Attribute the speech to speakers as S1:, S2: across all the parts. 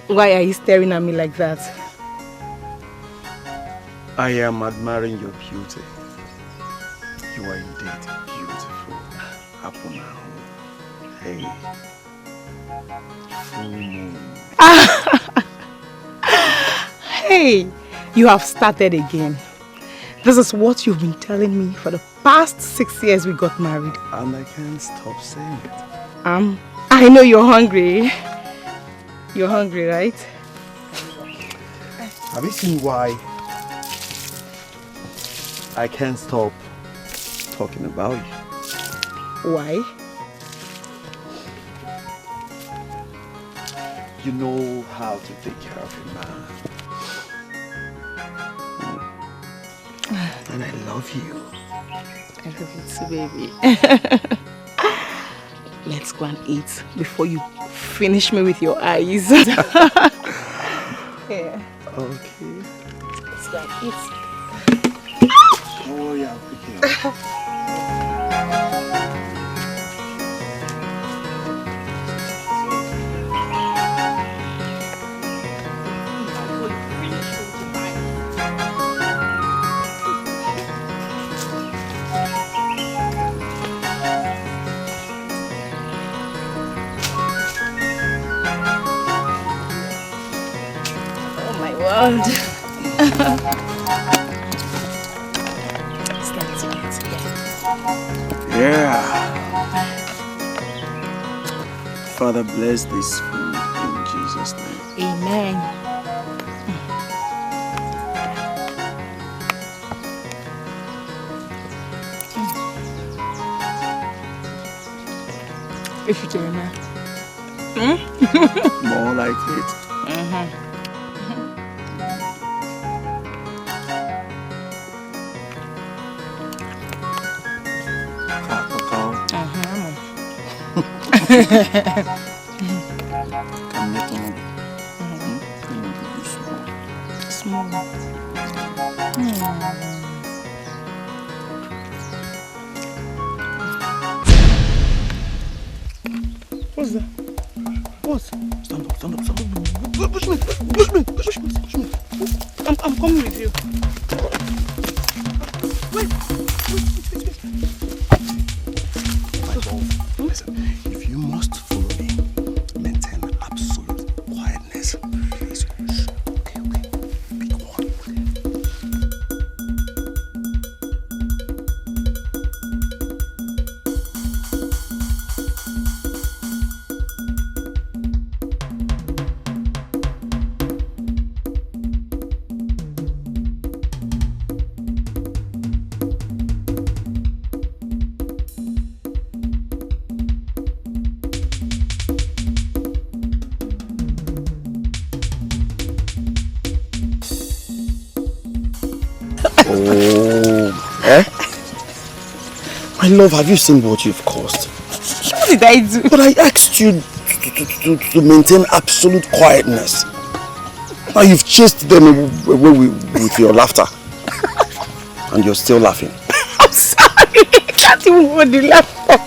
S1: Why are you staring at me like that?
S2: I am admiring your beauty. You are indeed beautiful. Apple now. Hey. Full moon.
S1: Hey, you have started again. This is what you've been telling me for the past 6 years we got married.
S2: And I can't stop saying it.
S1: I know you're hungry. You're hungry, right?
S2: Have you seen why I can't stop talking about you?
S1: Why?
S2: You know how to take care of a man. And I love you.
S1: I love you too, baby. Let's go and eat before you finish me with your eyes. Yeah.
S2: Okay.
S1: Let's go and eat.
S2: Oh yeah, pick it up.
S1: world.
S2: Yeah. Father, bless this food in Jesus' name.
S1: Amen. If you do that.
S2: More like it.
S1: Small. What's that? What?
S2: Stand up, stand up, stand up.
S1: Push me. I'm coming with you. Wait.
S2: My love, listen, if you must follow me, maintain absolute quietness. Please. Okay. Big one. My love, have you seen what you've caused?
S1: What did I do?
S2: But I asked you to maintain absolute quietness. Now you've chased them away with your laughter. And you're still laughing.
S1: I'm sorry. I can't even hold the laughter.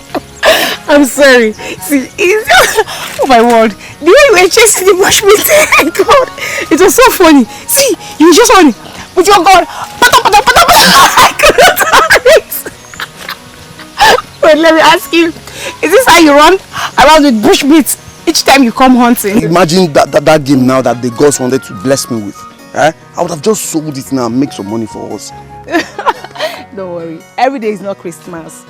S1: I'm sorry. See, oh my word. The way you were chasing the bushmeat, my God. It was so funny. See, you were just running. With your gun. I couldn't hold it. Wait, let me ask you. Is this how you run around with bushmeat each time you come hunting?
S2: Imagine that game now that the gods wanted to bless me with. Eh? I would have just sold it now and make some money for us.
S1: Don't worry. Every day is not Christmas.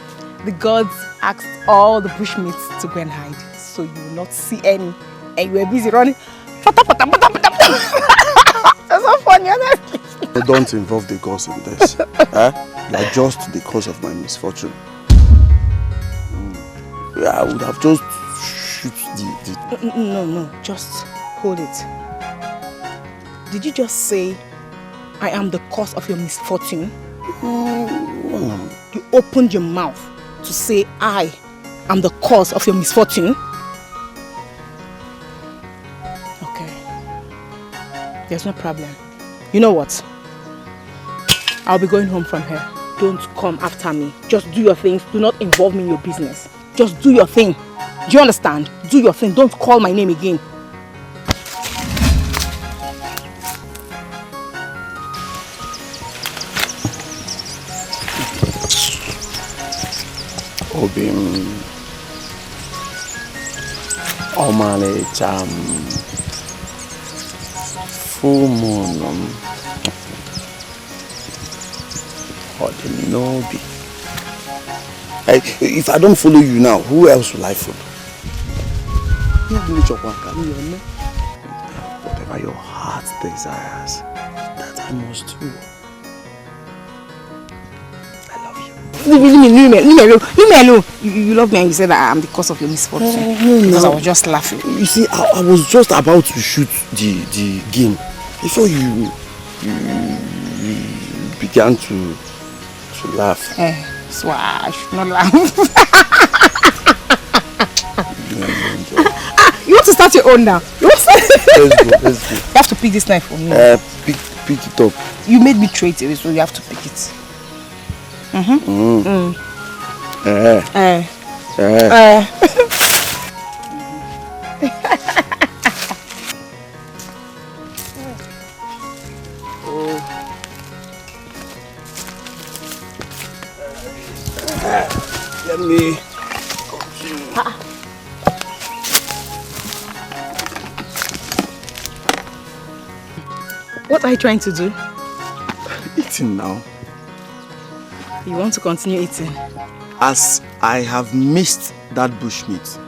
S1: The gods asked all the bushmeats to go and hide. So you will not see any. And you were busy running. That's so funny, honestly.
S2: Don't involve the gods in this. Eh? You are just the cause of my misfortune. Yeah, I would have just shoot the...
S1: No. Just hold it. Did you just say I am the cause of your misfortune? You opened your mouth to say I am the cause of your misfortune? Okay. There's no problem. You know what? I'll be going home from here. Don't come after me. Just do your things. Do not involve me in your business. Just do your thing. Do you understand? Do your thing. Don't call my name again.
S2: Obim Omale Cham Full moon Odinobi. If I don't follow you now, who else will I follow? Whatever your heart desires, that I must do.
S1: Leave me alone. You love me and you said that I'm the cause of your misfortune. Because I was just laughing.
S2: You see, I was just about to shoot the game before you began to laugh.
S1: So I should not laugh. You want to start your own now?
S2: Let's go.
S1: You have to pick this knife for me.
S2: Pick it up.
S1: You made me throw it away, so you have to pick it.
S2: Let me.
S1: What are you trying to do?
S2: Eating now.
S1: You want to continue eating?
S2: As I have missed that bushmeat,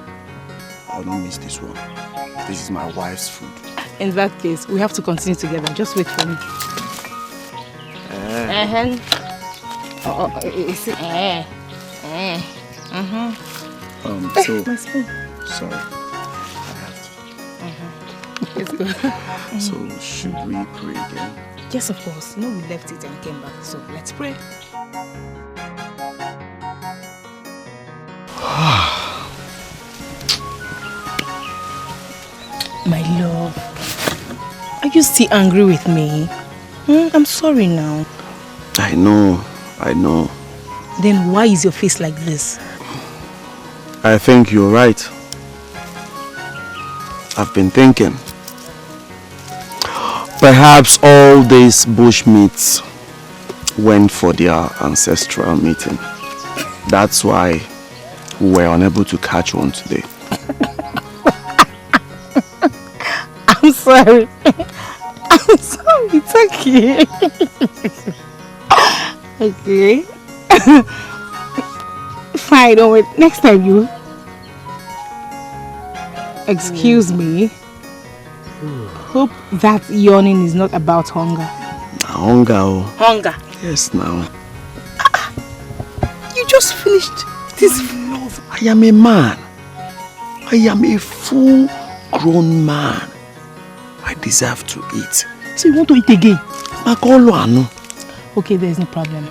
S2: I will not miss this one. This is my wife's food.
S1: In that case, we have to continue together. Just wait for me.
S2: So
S1: my spoon.
S2: Sorry. I have to.
S1: Let's go.
S2: So should we pray again?
S1: Yes, of course. No, we left it and came back. So let's pray. My love, are you still angry with me? I'm sorry now.
S2: I know.
S1: Then why is your face like this?
S2: I think you're right. I've been thinking. Perhaps all these bushmeats went for their ancestral meeting. That's why we were unable to catch one today.
S1: I'm sorry. I'm sorry. It's okay. Okay. Fine. Don't wait. Next time you excuse me. Hope that yawning is not about hunger.
S2: Hunger.
S1: Hunger.
S2: Yes, now.
S1: You just finished this.
S2: Love. I am a man. I am a full-grown man. I deserve to eat.
S1: So you want to eat again?
S2: Okay,
S1: there's no problem.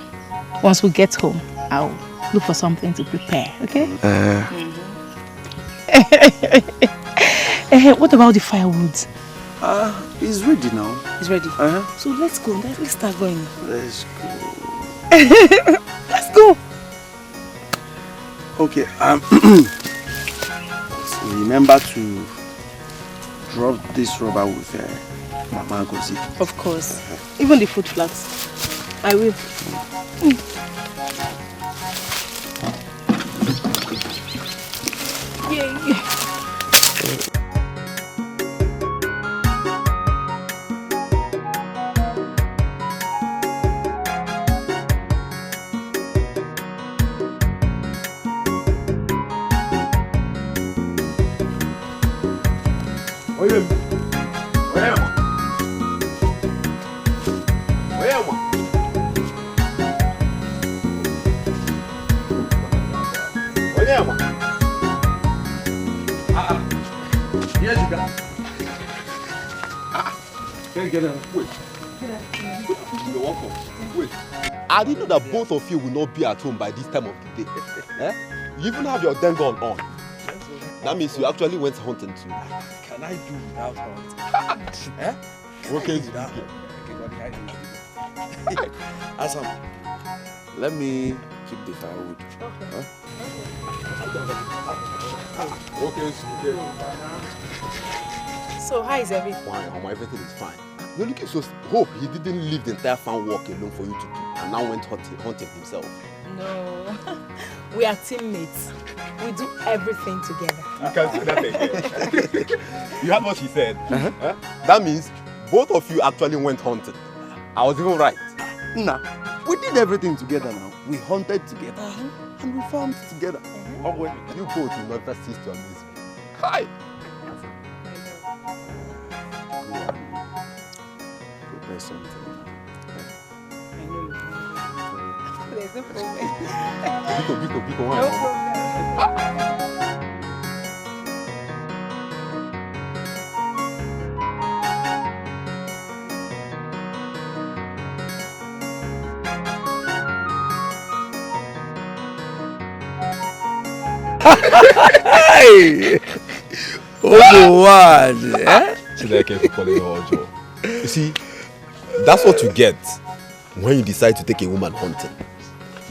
S1: Once we get home, I'll look for something to prepare, okay? What about the firewood?
S2: It's ready now.
S1: It's ready? So let's go. Let's start going.
S2: Let's go.
S1: Let's go.
S2: Okay, so remember to drop this rubber with Mama Gozi.
S1: Of course. Even the food flags. I will. Yay.
S3: Wait. You're welcome. Wait. I didn't know that both of you will not be at home by this time of the day. You even have your den gun on. That means you actually went hunting too.
S4: Can I do without hunting?
S3: Okay.
S4: Asam, let me keep the firewood.
S3: Okay.
S1: So how is everything?
S3: Fine, everything is fine. You're looking so hope he didn't leave the entire farm work alone for you to do and now went hunting himself.
S1: No, we are teammates. We do everything together.
S3: You can say that again. You heard what she said? That means both of you actually went hunting. I was even right.
S4: Nah, we did everything together now. We hunted together and we farmed together.
S3: Oh, well, you both will never cease to amaze me. Hi!
S4: Prepare something.
S1: I know you. There's no problem.
S3: Biko,
S1: No problem.
S4: Hey! One,
S3: Dikeh for calling you Ojo. You see, that's what you get when you decide to take a woman hunting.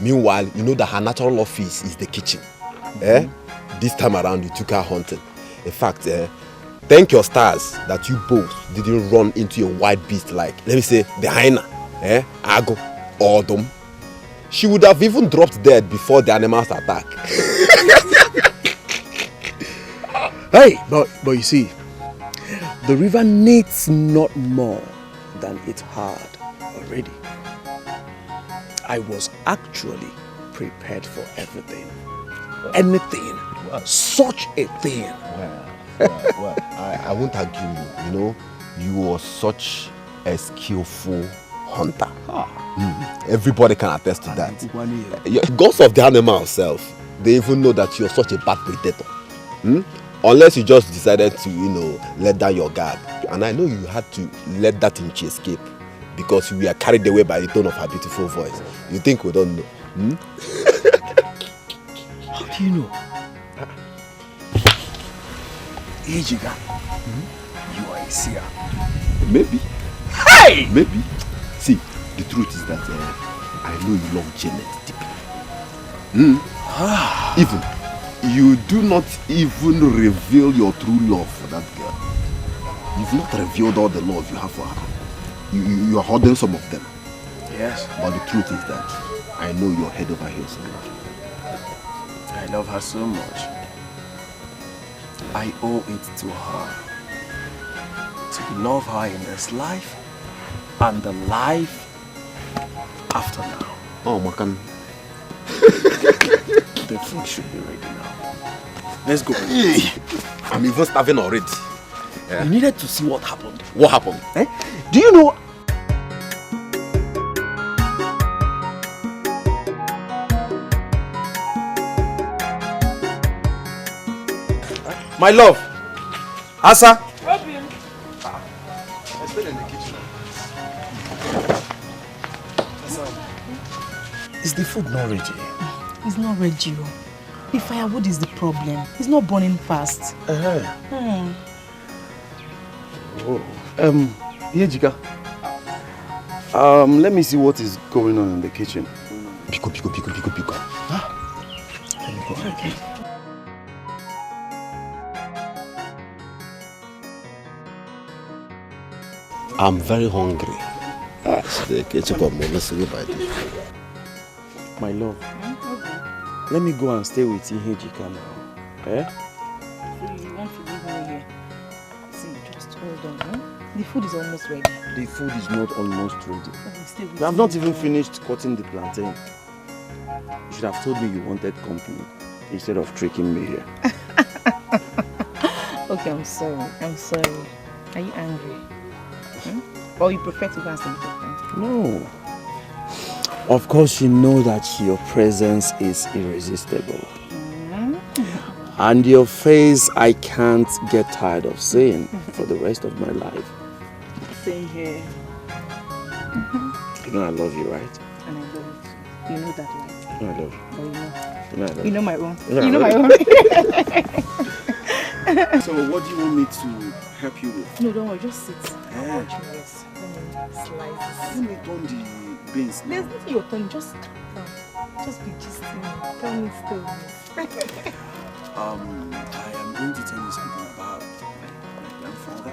S3: Meanwhile, you know that her natural office is the kitchen. This time around, you took her hunting. In fact, thank your stars that you both didn't run into a wild beast like, let me say, the hyena, Ago, or Odom. She would have even dropped dead before the animals attack.
S4: Hey, but you see, the river needs not more than it had already. I was actually prepared for everything. Anything. Such a thing.
S3: Well, I won't argue you. You know, you are such a skillful hunter. Everybody can attest to that. Gods of the animal self, they even know that you're such a bad predator. Unless you just decided to, let down your guard. And I know you had to let that inch escape because we are carried away by the tone of her beautiful voice. You think we don't know?
S4: How do you know? Ejiga, you are a seer.
S3: Maybe.
S4: Hey!
S3: Maybe. See, the truth is that I know you love Janet deeply. Even, you do not even reveal your true love for that girl. You've not revealed all the love you have for her. You are holding some of them.
S4: Yes.
S3: But the truth is that I know you're head over heels in love.
S4: I love her so much. I owe it to her to love her in this life and the life after now.
S3: Oh, Makan.
S4: The food should be ready now. Let's go.
S3: I'm even starving already.
S4: You needed to see what happened.
S3: What happened?
S4: Do you know? My love. Asa.
S1: Problem.
S4: I'm still in the kitchen. Asa, is the food not ready?
S1: It's not ready. The firewood is the problem. It's not burning fast.
S4: Yejika. Let me see what is going on in the kitchen.
S3: Pico.
S4: Huh? Let me go. Okay.
S3: I'm very hungry.
S4: My love, let me go and stay with Ihejika now.
S1: So you want to leave me here? See, just hold on. The food is almost ready.
S4: The food is not almost ready.
S1: Stay with
S4: You have
S1: me.
S4: not even finished cutting the plantain. You should have told me you wanted company instead of tricking me here.
S1: Okay, I'm sorry. Are you angry? Or you prefer to go and stay with your friend?
S4: No. Of course you know that your presence is irresistible. And your face I can't get tired of seeing for the rest of my life.
S1: Same here.
S2: You know I love you, right?
S1: And I love you too. You know that, right?
S2: You know I love you.
S1: But you know.
S2: You know I love
S1: You know my own.
S2: You know
S1: You know my own.
S4: So what do you want me to help you with?
S1: No, don't worry, just sit.
S4: Eh.
S1: I'll watch your rest. Let me slice
S4: Let me turn the beans now.
S1: There's nothing your turn, just calm down. Just be gisting. Tell me stories.
S4: I am going to tell you something about my grandfather.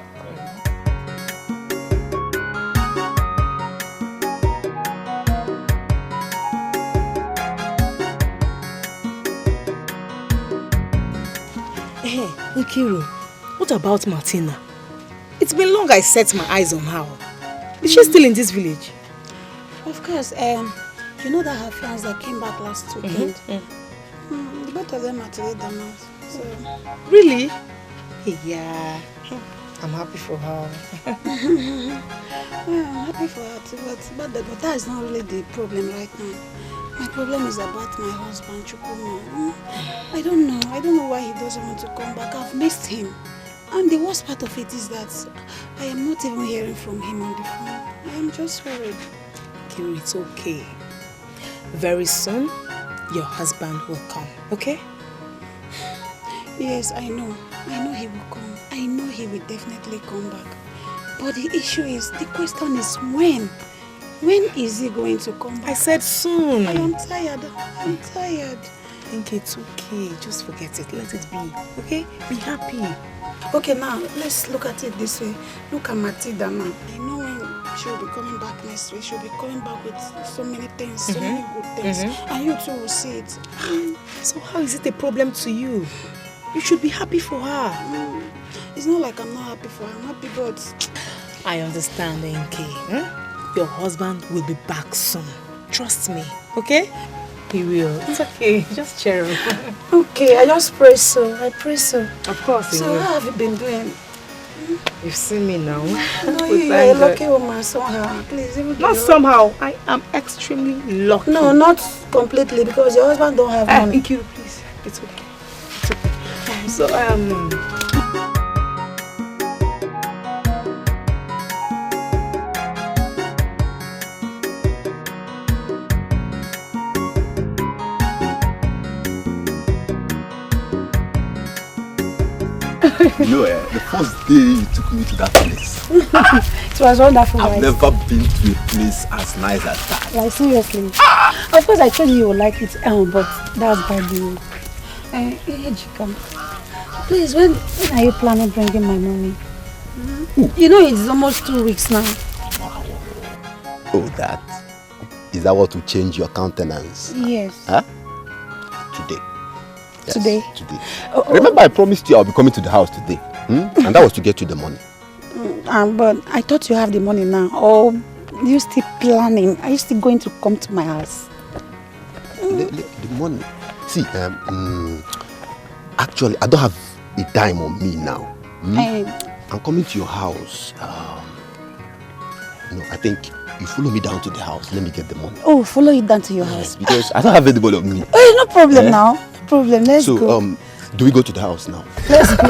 S1: Hey, Nkiru, what about Martina? It's been long I set my eyes on her. Is she still in this village?
S5: Of course, you know that her fiance that came back last weekend? The both of them are together now. So.
S1: Really? Yeah, I'm happy for her.
S5: Yeah, I'm happy for her too, but that is not really the problem right now. My problem is about my husband, Chukuma. I don't know why he doesn't want to come back. I've missed him. And the worst part of it is that I am not even hearing from him on the phone. I am just worried.
S1: Kiru, it's okay. Very soon, your husband will come, okay?
S5: Yes, I know he will come. I know he will definitely come back. But the issue is, the question is when? When is he going to come back?
S1: I said soon.
S5: I am tired. I'm tired.
S1: I think it's okay. Just forget it. Let it be. Okay? Be happy.
S5: Okay, now, let's look at it this way. Look at Matilda now. I know when she'll be coming back next week. She'll be coming back with so many things, so many good things. And you too will see it.
S1: So how is it a problem to you? You should be happy for her.
S5: It's not like I'm not happy for her. I'm happy, but...
S1: I understand, Ekeh. Your husband will be back soon. Trust me, okay? He will. It's okay. Just cheer up.
S5: Okay, I just pray so. I pray so.
S1: Of course he
S5: So
S1: will.
S5: how have you been doing?
S1: You've seen me now.
S5: No, you're a lucky woman somehow. Please, even
S1: Not somehow. I am extremely lucky.
S5: No, not completely, because your husband don't have money.
S1: Nkiru, please. It's okay. It's okay. So,
S3: You know, the first day you took me to that place,
S5: It was wonderful.
S3: I've never been to a place as nice as that.
S5: Like, seriously. Of course, I told you would like it, but that's by the way. Ejika, please, when are you planning bringing my money? You know, it's almost 2 weeks now.
S3: Wow. Oh, that. Is that what will change your countenance?
S5: Yes.
S3: Huh? Today. Yes,
S5: Today?
S3: Today. Remember I promised you I'll be coming to the house today. And that was to get you the money.
S5: But I thought you have the money now. Or are you still planning? Are you still going to come to my house?
S3: The money. See, actually, I don't have a dime on me now. I'm coming to your house. I think you follow me down to the house. Let me get the money.
S5: Oh, follow you down to your house?
S3: Because I don't have anybody on me.
S5: Oh, no problem now. No problem. Let's go.
S3: So, do we go to the house now?
S5: Let's go.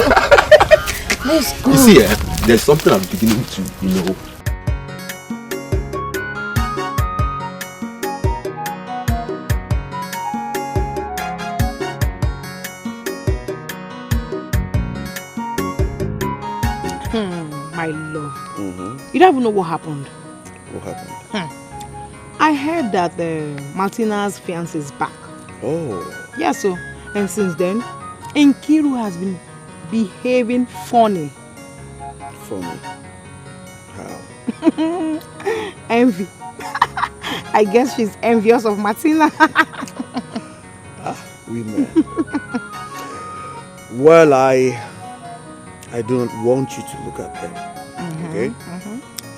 S5: Let's go.
S3: You see, there's something I'm beginning to,
S1: my love. You don't even know what happened.
S2: What happened?
S1: I heard that Martina's fiance is back.
S2: Oh.
S1: Yeah, so, and since then, Nkiru has been behaving funny.
S2: Funny? How?
S1: Envy. I guess she's envious of Martina.
S2: Women. Well, I don't want you to look at them, okay?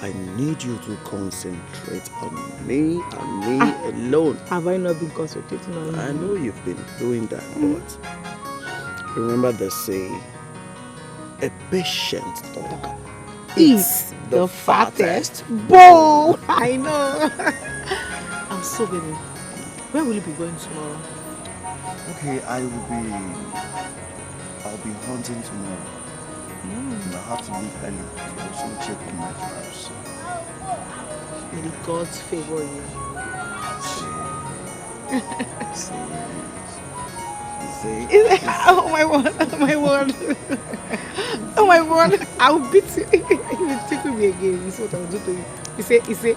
S2: I need you to concentrate on me and me alone.
S1: Have I not been concentrating on you?
S2: I know you've been doing that, but remember they say, a patient dog
S1: Eats the fattest bowl. I know. I'm so busy. Where will you be going tomorrow?
S4: Okay, I'll be hunting tomorrow. And I have to leave early to also check on my drives.
S1: May the gods favor you. Oh my word, oh my word. Oh my word, I'll beat you. If you tickle me again, this is what I'll do to you. You say.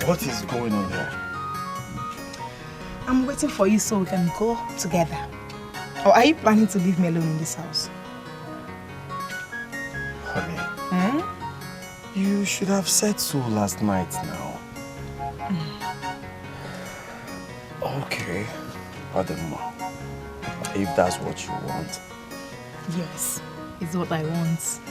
S4: What is going on here?
S1: I'm waiting for you so we can go together. Or are you planning to leave me alone in this house?
S4: Honey, you should have said so last night now. Okay, pardon me. If that's what you want.
S1: Yes, it's what I want. So.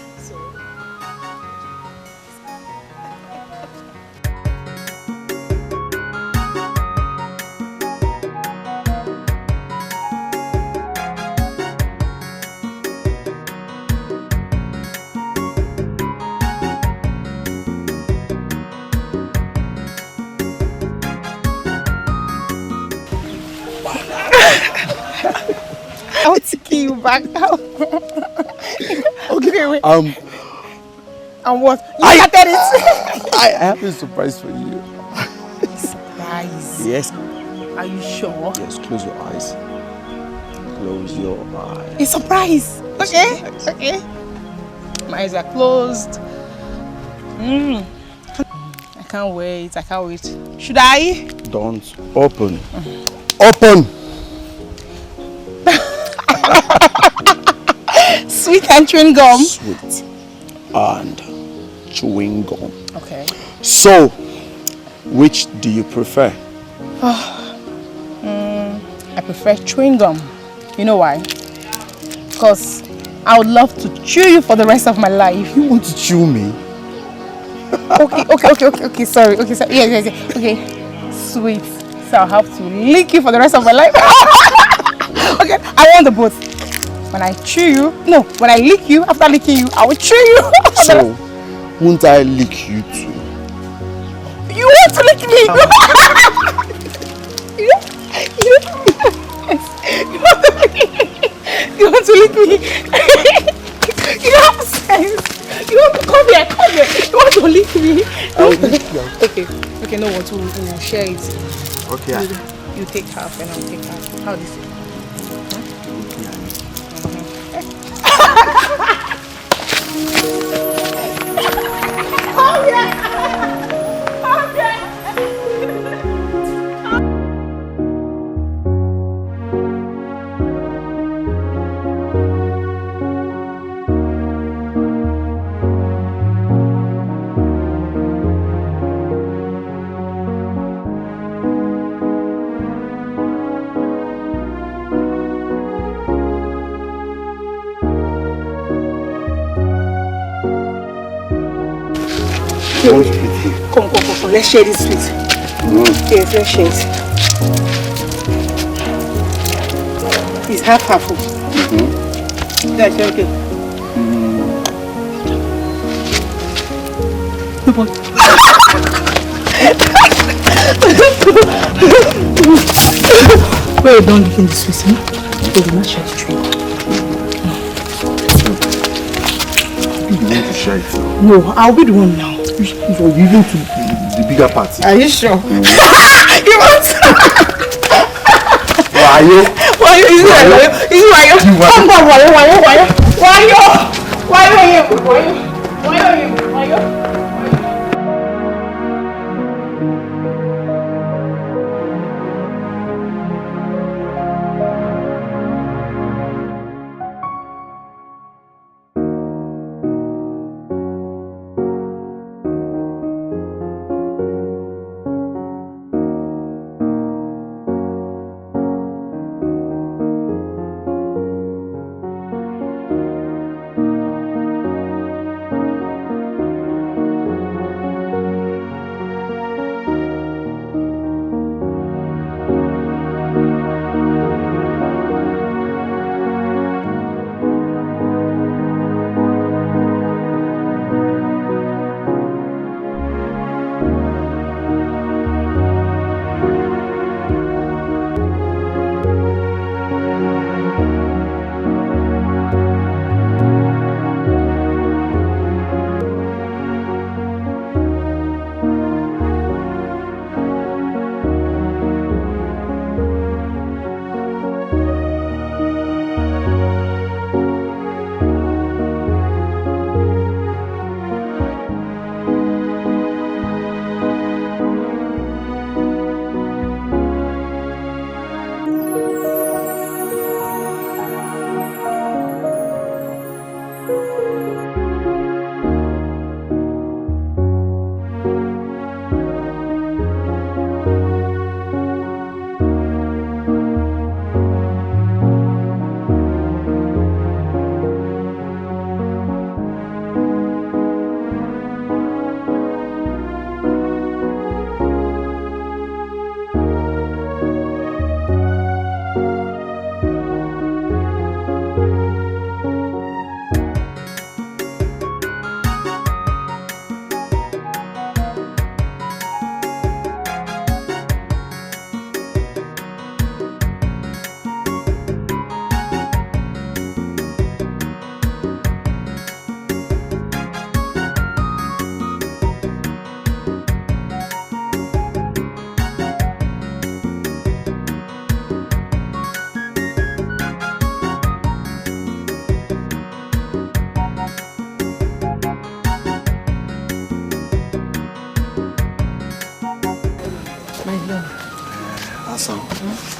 S1: I'll take you back now. Okay, wait. And what? You started it.
S4: I have a surprise for you.
S1: Surprise?
S4: Yes.
S1: Are you sure?
S4: Yes, close your eyes. Close your eyes.
S1: A surprise. Okay. Okay. My eyes are closed. I can't wait. I can't wait. Should I?
S4: Don't open. Open!
S1: Sweet and chewing gum.
S4: Sweet and chewing gum.
S1: Okay.
S4: So, which do you prefer?
S1: I prefer chewing gum. You know why? Because I would love to chew you for the rest of my life.
S4: You want to chew me?
S1: Okay. Sorry. Okay, sorry. Yes. Okay. Sweet. So I'll have to lick you for the rest of my life. Okay, I want the both. When I chew you, no, when I lick you, after licking you, I will chew you.
S4: So, won't I lick you too?
S1: You want to lick me? You want to lick me? You have sense. You want to come here. You want to lick me?
S4: I'll lick you.
S1: Okay, no what, we'll share it.
S4: Okay.
S1: You take half and I'll take half. How do you say? Come, let's share this sweet. Yes, let's share it. It's half. That's okay. Where you don't look in the sweet, huh? They will not share the drink.
S4: You want to share it?
S1: No, I'll be the one now.
S4: You're giving to the bigger party.
S1: Are you sure? You want?
S4: Why you?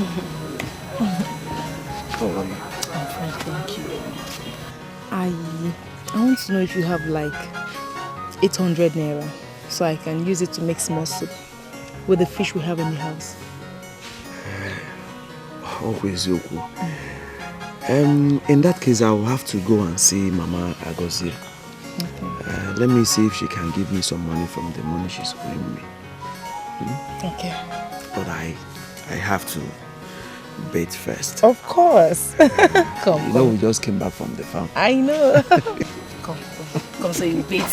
S4: How are you?
S1: I'm fine, thank you. I want to know if you have like 800 naira so I can use it to make small soup with the fish we have in the house.
S4: Always Yoku. In that case, I will have to go and see Mama Agozie. Okay. Let me see if she can give me some money from the money she's owing me.
S1: Okay.
S4: But I have to bathe first.
S1: Of course. Come.
S4: You know, we just came back from the farm.
S1: I know. Come so you bathe.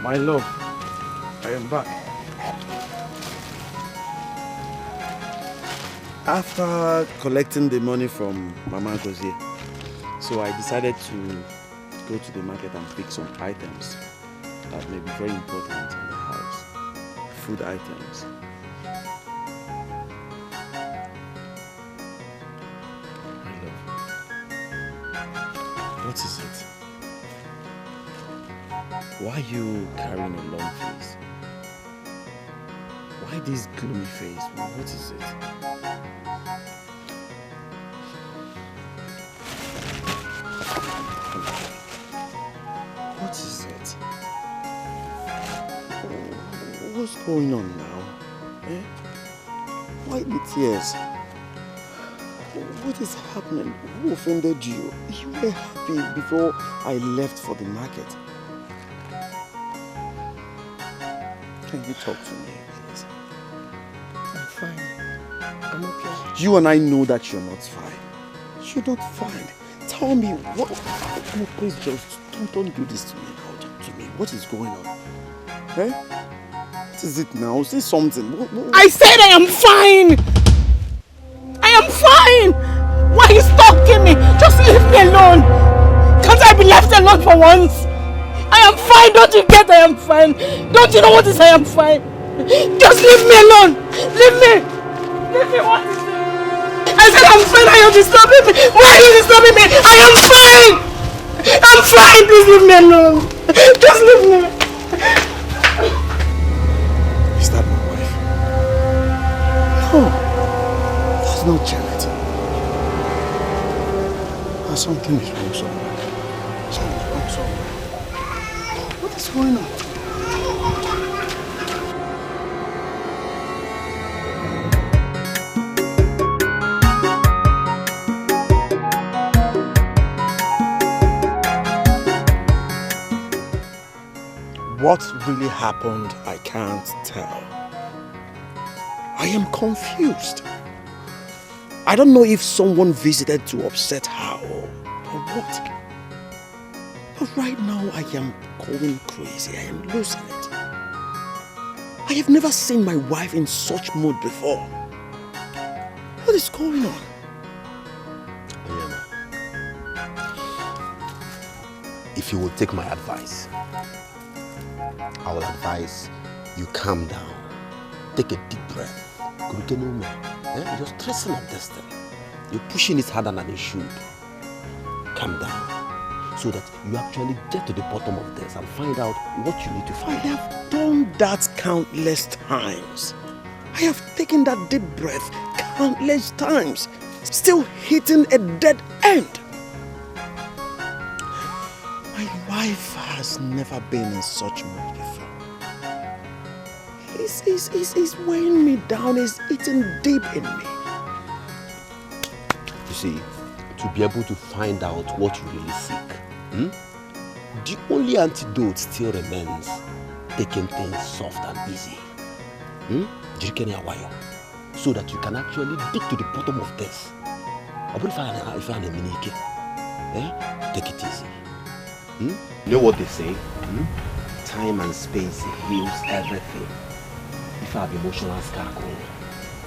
S4: My love, I am back. After collecting the money from Mama Gozie, so I decided to go to the market and pick some items that may be very important in the house. Food items. My love, what is it? Why are you carrying a long face? Why this gloomy face? What is it? What is it? What's going on now? Eh? Why the tears? What is happening? Who offended you? You were happy before I left for the market. Can you talk to me, please?
S1: I'm fine. I'm okay.
S4: You and I know that you're not fine. You're not fine. Tell me, what? No, please just don't do this to me now. Talk to me. What is going on? Eh? What is it now? Say something.
S1: I said I am fine! I am fine! Why are you stalking me? Just leave me alone! Can't I be left alone for once? I am fine, don't you get I am fine? Don't you know what is I am fine? Just leave me alone! Leave me! Leave me, what is it? I said I'm fine, are you disturbing me? Why are you disturbing me? I am fine! I'm fine, please leave me alone! Just leave me!
S4: Is that my wife? No, that's not Janet. Something is wrong somewhere. Something is wrong somewhere. What is going on? What really happened, I can't tell. I am confused. I don't know if someone visited to upset her or what. But right now I am going crazy. I am losing it. I have never seen my wife in such mood before. What is going on?
S3: If you will take my advice, I will advise you calm down. Take a deep breath. You're stressing on this thing. You're pushing it harder than it should. Calm down. So that you actually get to the bottom of this and find out what you need to find.
S4: I have done that countless times. I have taken that deep breath countless times. Still hitting a dead end. My wife has never been in such mood before. He's weighing me down, he's eating deep in me.
S3: You see, to be able to find out what you really seek, the only antidote still remains taking things soft and easy. So that you can actually dig to the bottom of this. Take it easy. You know what they say? Time and space heals everything. If I have emotional scar,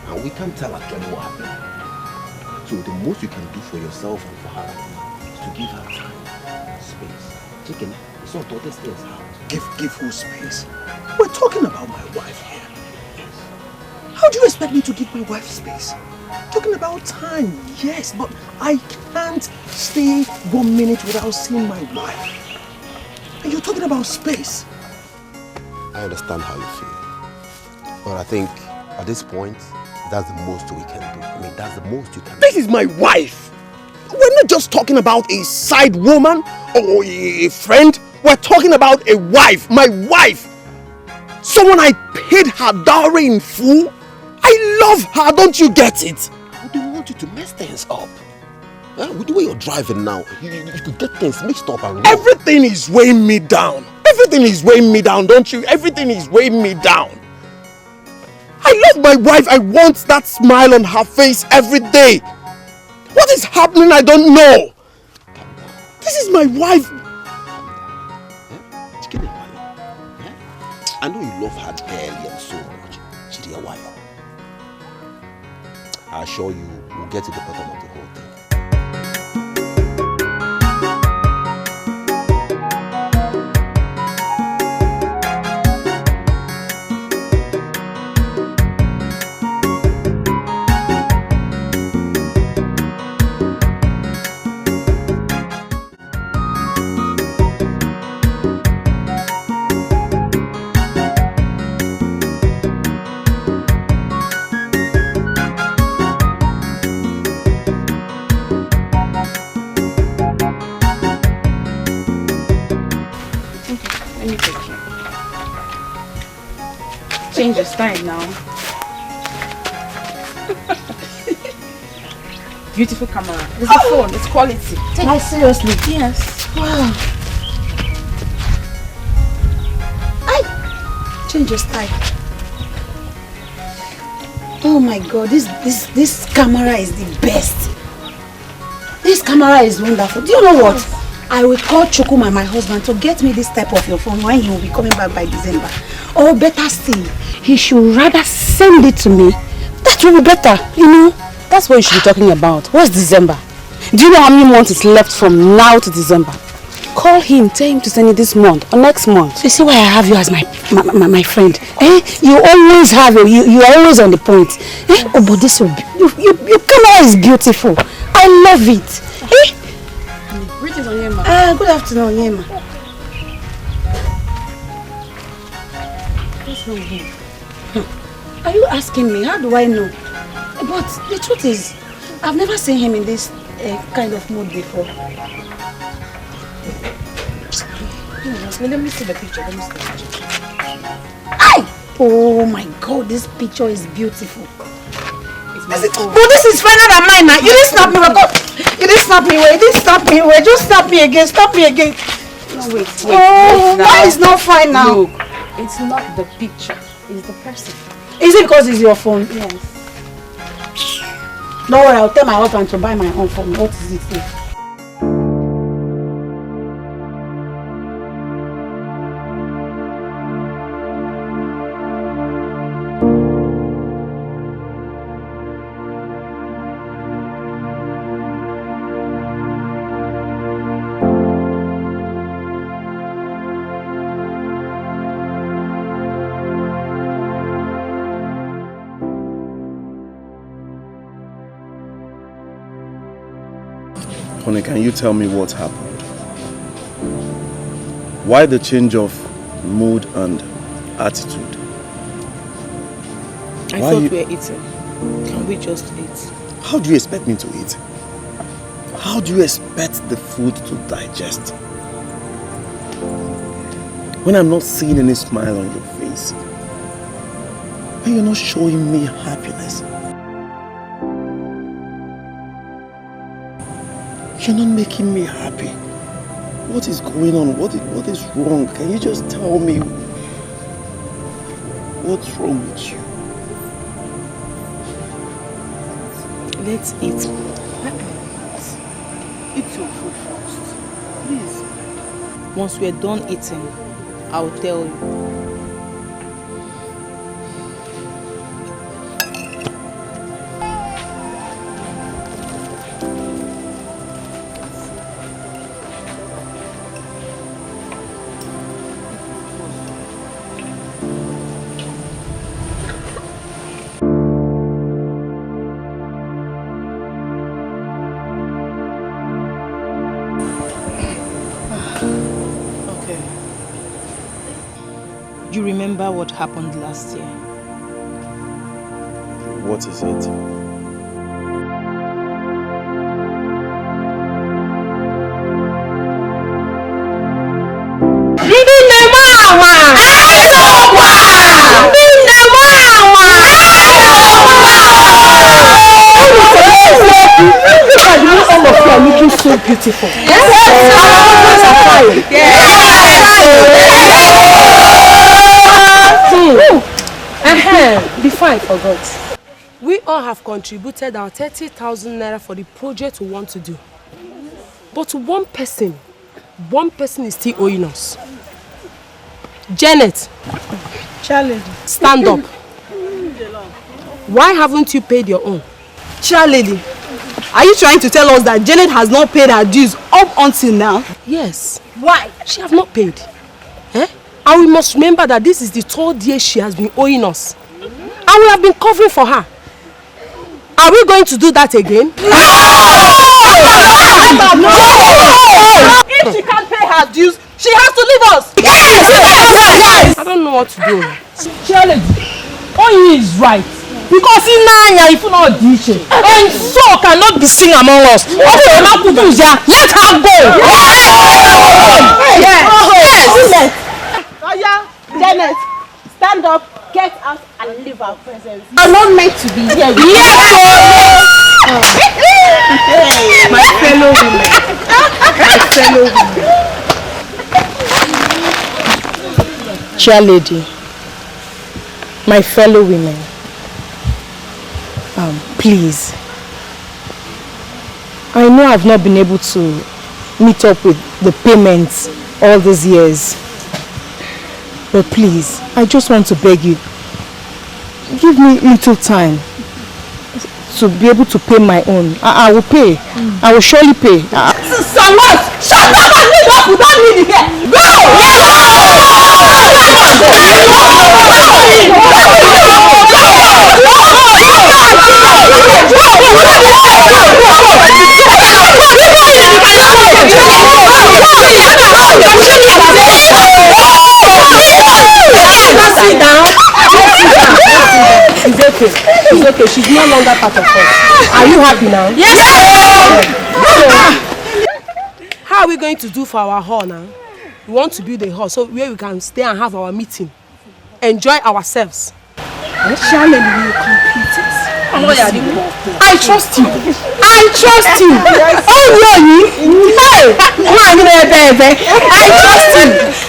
S3: and we can't tell actually what happened. So the most you can do for yourself and for her is to give her time, space. Chicken, it's not all this things out.
S4: Give who space? We're talking about my wife here. Yes. How do you expect me to give my wife space? Talking about time, yes, but I can't stay 1 minute without seeing my wife. And you're talking about space.
S3: I understand how you feel. But I think at this point, that's the most we can do. I mean, that's the most you can do.
S4: This is my wife. We're not just talking about a side woman or a friend. We're talking about a wife, my wife. Someone I paid her dowry in full. I love her, don't you get it?
S3: I don't want you to mess things up. With the way you're driving now, you could get things mixed up and wrong.
S4: Everything is weighing me down. Everything is weighing me down, don't you? Everything is weighing me down. I love my wife. I want that smile on her face every day. What is happening? I don't know. This is my wife.
S3: I know you love her dearly and so much. Chidiawayo. I assure you, we'll get to the bottom of the whole thing.
S1: Change your style now. Beautiful camera. It's a phone. It's quality.
S5: Like seriously?
S1: Yes.
S5: Wow. Change your style. Oh my God! This camera is the best. This camera is wonderful. Do you know what? I will call Chukuma, my husband, to get me this type of your phone when he will be coming back by December. Or better still, he should rather send it to me. That will be better, you know.
S1: That's what you should be talking about. What's December? Do you know how many months is left from now to December? Call him, tell him to send it this month or next month.
S5: You see why I have you as my friend? Eh? You always have it. You are always on the point. Eh? Oh, but this your camera is beautiful. I love it. Eh?
S1: Greetings, Onyema.
S5: Good afternoon, Onyema.
S1: What's wrong here?
S5: Are you asking me? How do I know? But the truth is, I've never seen him in this kind of mood before.
S1: Let me see the picture. Let me see the picture.
S5: Aye! Oh my God, this picture is beautiful.
S1: But
S5: this is further than mine now. You didn't snap me. You didn't snap me away. You didn't snap me away. Just snap me again. Stop me again.
S1: No, wait.
S5: Oh, why is not fine now?
S1: Look, it's not the picture. It's the person.
S5: Is it because it's your phone?
S1: Yes.
S5: Don't worry, I'll tell my husband to buy my own phone. What is it for?
S4: Honey, can you tell me what happened? Why the change of mood and attitude?
S6: I thought we were eating. Can we just eat?
S4: How do you expect me to eat? How do you expect the food to digest? When I'm not seeing any smile on your face, when you're not showing me happiness, you're not making me happy. What is going on? What is wrong? Can you just tell me what's wrong with you?
S6: Let's eat. Eat your food first. Please. Once we're done eating, I'll tell you. You remember what happened last year?
S4: What is it?
S5: Looking so beautiful.
S7: Before I forgot, we all have contributed our 30,000 naira for the project we want to do. But one person is still owing us. Janet.
S6: Charlie.
S7: Stand up. Why haven't you paid your own?
S6: Charlie, are you trying to tell us that Janet has not paid her dues up until now?
S7: Yes.
S6: Why?
S7: She have not paid. And we must remember that this is the 3rd year she has been owing us. And we have been covering for her. Are we going to do that again?
S6: No! If she can't pay her dues, she has to leave us!
S7: Yes! I don't know what to do.
S6: Charlie, Oyi is right. Because in Nanya, if not dish, and so cannot be seen among us. Let her go! Yes! Janet, stand up, get out, and leave our presence. I'm not meant to be here.
S7: My fellow women.
S6: Chair lady, my fellow women, please. I know I've not been able to meet up with the payments all these years. But please, I just want to beg you, give me little time to be able to pay my own. I will pay. I will surely pay. Samat! Shut up and leave us! We don't need it here! Go! Sit down.
S7: It's okay. It's okay. She's no longer part of us. Are you happy now?
S6: Yes!
S7: How are we going to do for our hall now? We want to build a hall so where we can stay and have our meeting. Enjoy ourselves.
S6: Charlie will complete it.
S7: I trust you. I trust you. Oh, really? Hey! I trust you.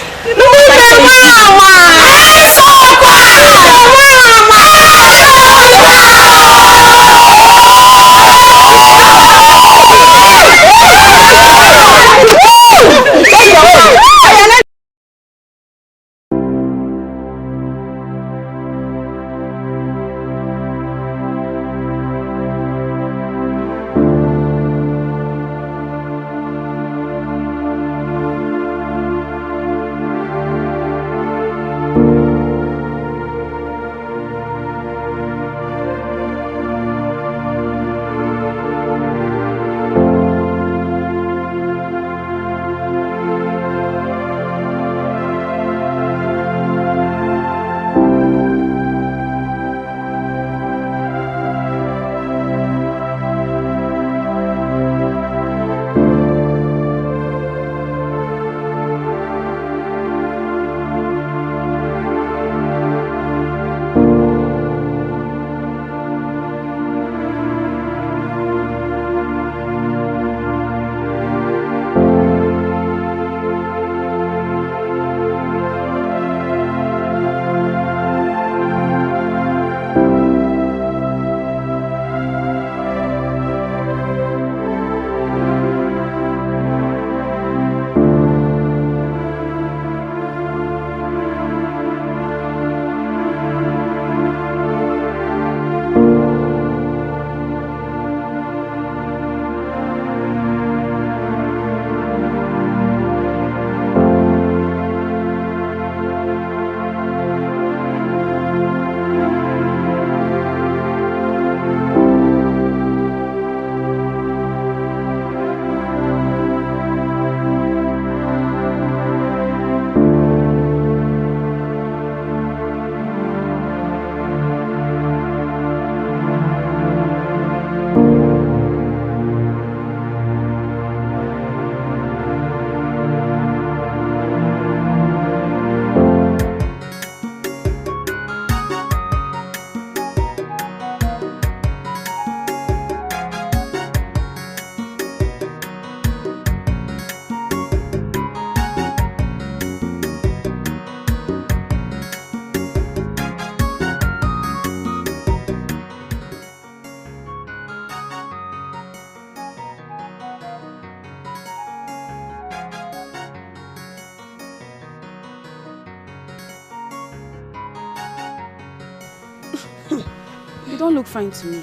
S5: don't look fine to me.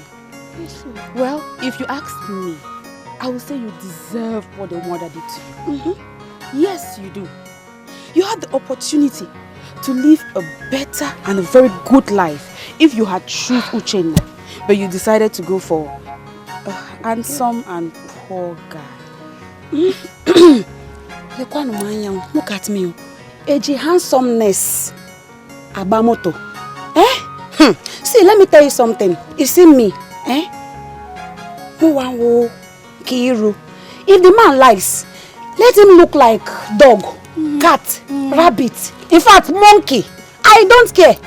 S5: Well, if you ask me, I will say you deserve what the mother did to you. Yes, you do. You had the opportunity to live a better and a very good life if you had choose Uchenna, but you decided to go for a handsome and poor guy. Look at me. Eji handsomeness. Abamoto. See, let me tell you something. You see me, Muwanwo, Kiru. If the man likes, let him look like dog, cat, rabbit, in fact, monkey. I don't care.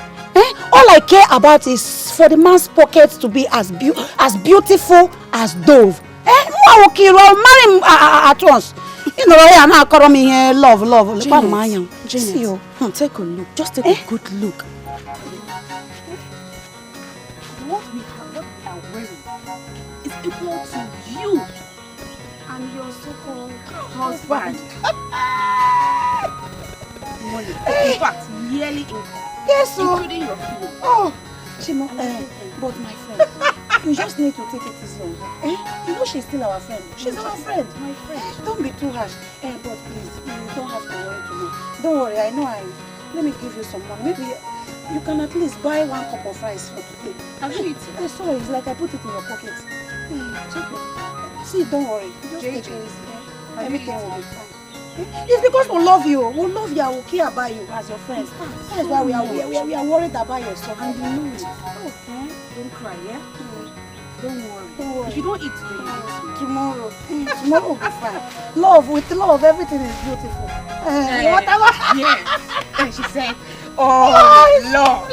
S5: All I care about is for the man's pockets to be as beautiful as dove. Muwanwo, Kiru, I'll marry him at once. You know, I'm not calling me here, love. Janet, take a look. Just take a good look. What we are wearing is equal to you and your so-called husband. Money. In fact, yearly income. Yes, including your food. Oh, Chimo, but my friend, you just need to take it easy on her. You know she's still our friend. She's our friend. My friend. Don't be too harsh. But please, you don't have to worry too much. Don't worry, I know let me give you some money. Maybe you can at least buy 1 cup of rice for today. Have you eaten? Sorry, it's like I put it in your pocket. It's okay. See, don't worry. Just take it easy. Everything will be fine. It's because we love you. We love you. We care about you as your friends. That's why we are worried about your suffering. And you know it. Okay. Don't cry, yeah? Don't worry. If you don't eat today, you eat tomorrow. Tomorrow will be fine. Love, with love, everything is beautiful. Whatever. Yes. And she said, love.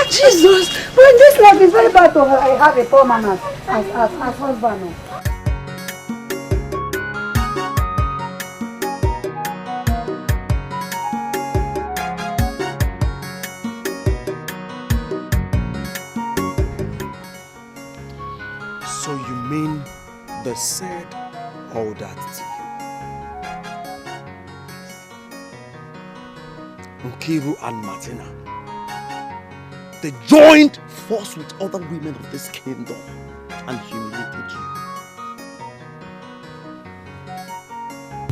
S5: Jesus. When this love is very bad to her, I have a poor man as husband.
S4: So you mean they said all that to you? Nkiru and Martina, they joined force with other women of this kingdom and humiliated you.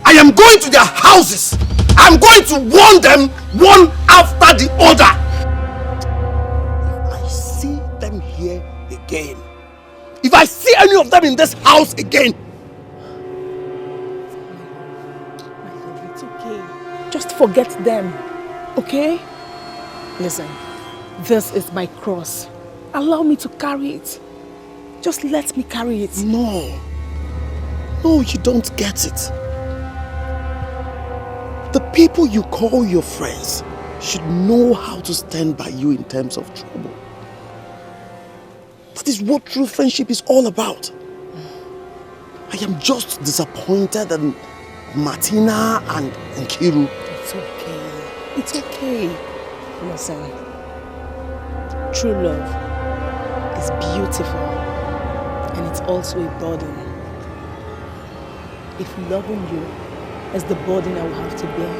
S4: I am going to their houses. I'm going to warn them one after the other. If I see them here again, if I see any of them in this house again.
S6: My love, it's okay. Just forget them, okay? Listen, this is my cross. Allow me to carry it. Just let me carry it.
S4: No, you don't get it. The people you call your friends should know how to stand by you in times of trouble. That is what true friendship is all about. I am just disappointed in Martina and Nkiru.
S6: It's okay. It's okay. Listen, true love is beautiful and it's also a burden. If loving you is the burden I will have to bear,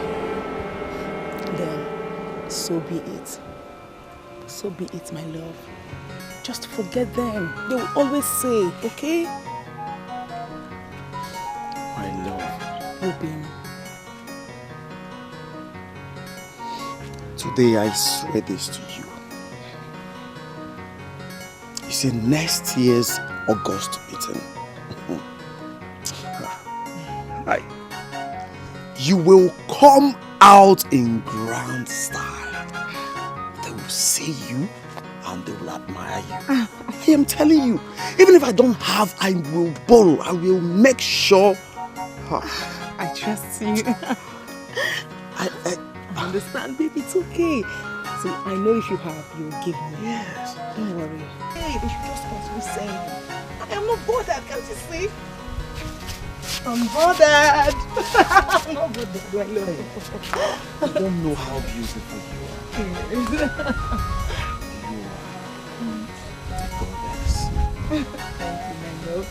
S6: then so be it. So be it, my love. Just forget them. They will always say, okay?
S4: My love.
S6: Open.
S4: Today I swear this to you. You see, next year's August meeting, you will come out in grand style. They will see you and they will admire you. I am telling you, even if I don't have, I will borrow. I will make sure.
S6: I trust you.
S4: I
S6: understand, baby. It's okay. See, I know if you have, you'll give me.
S4: Yes.
S6: Don't worry. Hey, you should just continue saying, I am not bothered, can't you see? I'm bothered. I'm not bothered. I love you.
S4: You don't know how beautiful you are. You are a goddess.
S6: Thank you, my love.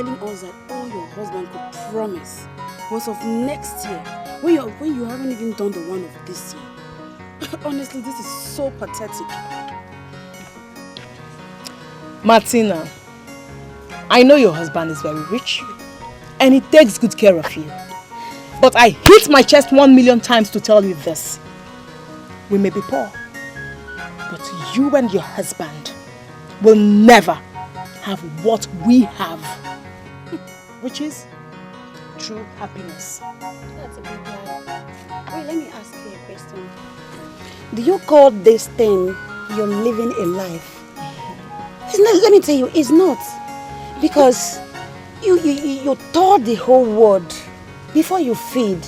S5: telling us that all your husband could promise was of next year, when you haven't even done the one of this year. Honestly, this is so pathetic.
S6: Martina, I know your husband is very rich and he takes good care of you. But I hit my chest 1,000,000 times to tell you this. We may be poor, but you and your husband will never have what we have, which is true happiness.
S5: That's a big lie. Wait, let me ask you a question. Do you call this thing you're living a life? It's not, let me tell you, it's not. Because you told the whole world before you feed.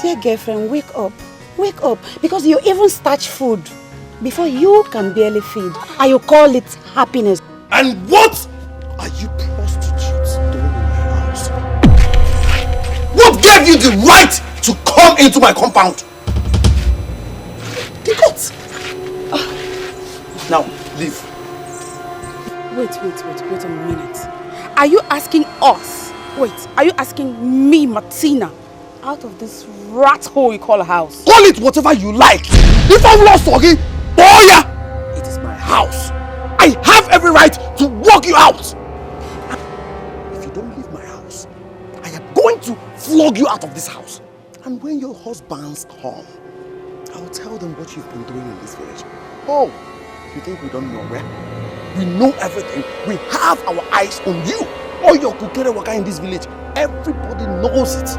S5: Dear girlfriend, wake up. Wake up. Because you even starch food before you can barely feed. And you call it happiness.
S4: And what are you prostitutes doing in my house? What gave you the right to come into my compound? The what? Now, leave.
S5: Wait a minute. Are you asking us? Wait, are you asking me, Martina, out of this rat hole you call a house?
S4: Call it whatever you like. If I'm lost, okay? Boya! It is my house. I have every right to walk you out. If you don't leave my house, I am going to flog you out of this house. And when your husbands come, I'll tell them what you've been doing in this village. Oh, you think we don't know where? We know everything. We have our eyes on you. All your kukere waka in this village, everybody knows it.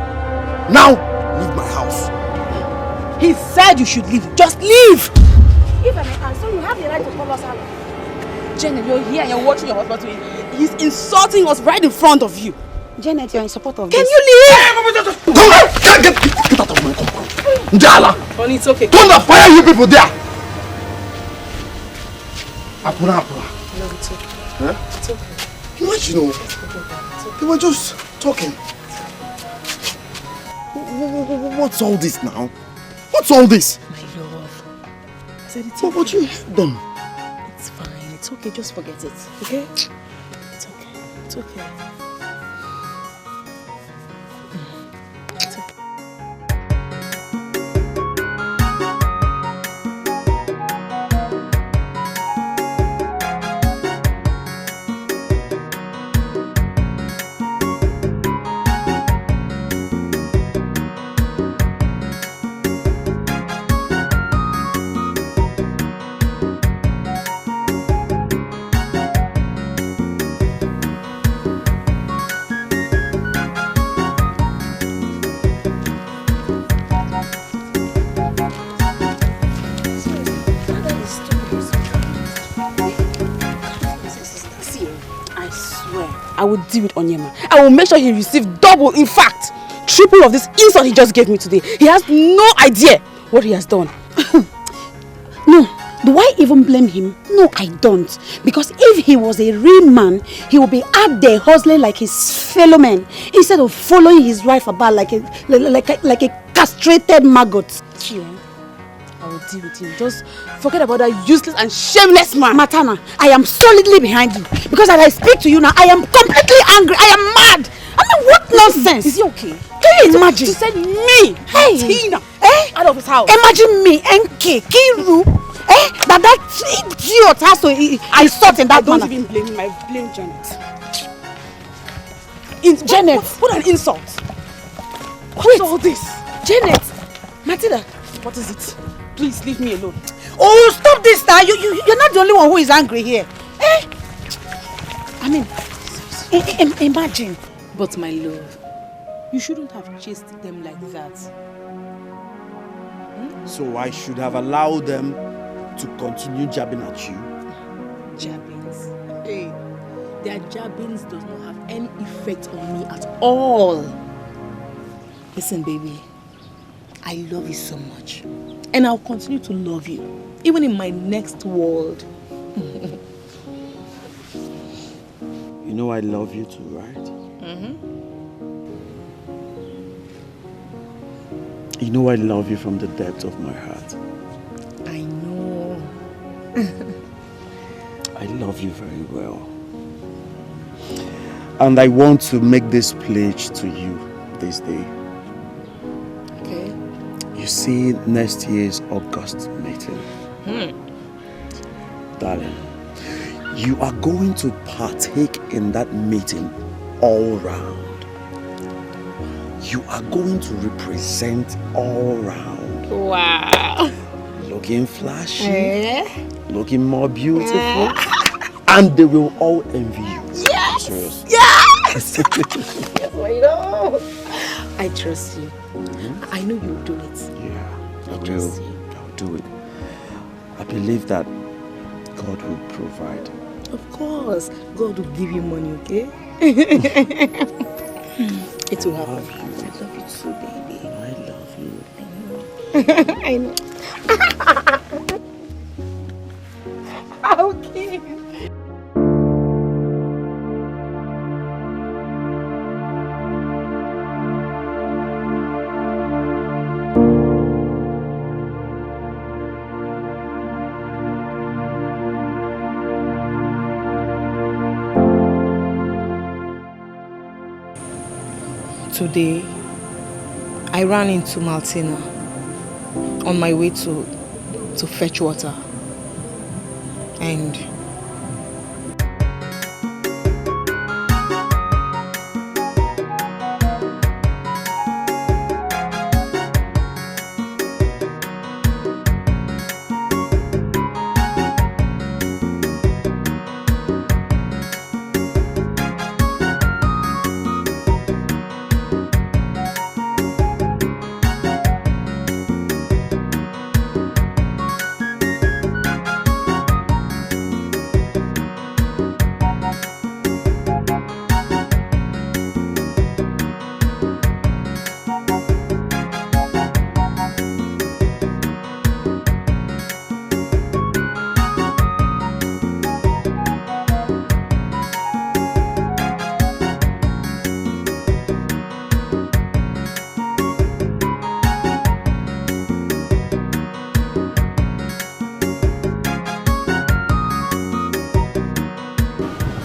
S4: Now, leave my house.
S6: He said you should leave. Just leave!
S5: If I may answer, you have the right to call us out. Janet, you're here and you're watching your husband. He's insulting us right in front of you. Janet, you're in support of this.
S6: Can you leave?
S4: Get out of my compound. Njala!
S6: Honey, it's okay.
S4: Thunder, fire you people there! Apura.
S6: No, it's okay.
S4: Huh?
S6: It's okay.
S4: Imagine, they were just talking. What's all this now? What's all this?
S6: My love. I said it's
S4: But you hate them.
S6: It's fine. It's okay. Just forget it. Okay? It's okay. It's okay. It's okay.
S5: I will deal with Onyema. I will make sure he receives double, in fact, triple of this insult he just gave me today. He has no idea what he has done. No, do I even blame him? No, I don't. Because if he was a real man, he would be out there hustling like his fellow men, instead of following his wife about like a castrated maggot. I will deal with him. Just forget about that useless and shameless man. Matana, I am solidly behind you. Because as I speak to you now, I am completely angry. I am mad. I mean, what nonsense? Is he okay? Can you imagine? He said me, Tina, out of his house. Imagine me, Ekeh, Kiru, that idiot has to insult in that manner. I don't even blame him. I blame Janet. Janet? What an insult. What's all this? Janet, Matilda, what is it? Please leave me alone. Oh, stop this now. You're not the only one who is angry here. I mean, imagine.
S6: But my love, you shouldn't have chased them like that.
S4: So I should have allowed them to continue jabbing at you?
S6: Jabbings? Hey, their jabbings does not have any effect on me at all. Listen, baby, I love you so much. And I'll continue to love you, even in my next world.
S4: You know I love you too, right? You know I love you from the depth of my heart.
S6: I know.
S4: I love you very well. And I want to make this pledge to you this day.
S5: Okay.
S4: You see next year's August meeting. Darling, you are going to partake in that meeting all round. You are going to represent all round.
S5: Wow.
S4: Looking flashy, looking more beautiful, and they will all envy you.
S5: Yes!
S4: Serious.
S5: Yes! Yes, I know. I trust you. I know you'll do it.
S4: Yeah, I
S5: trust
S4: will. I'll do it. I believe that God will provide.
S5: Of course. God will give you money, okay? It will happen. I love you too, baby.
S4: I love you.
S5: I know. Okay.
S6: Today, I ran into Martina on my way to fetch water. And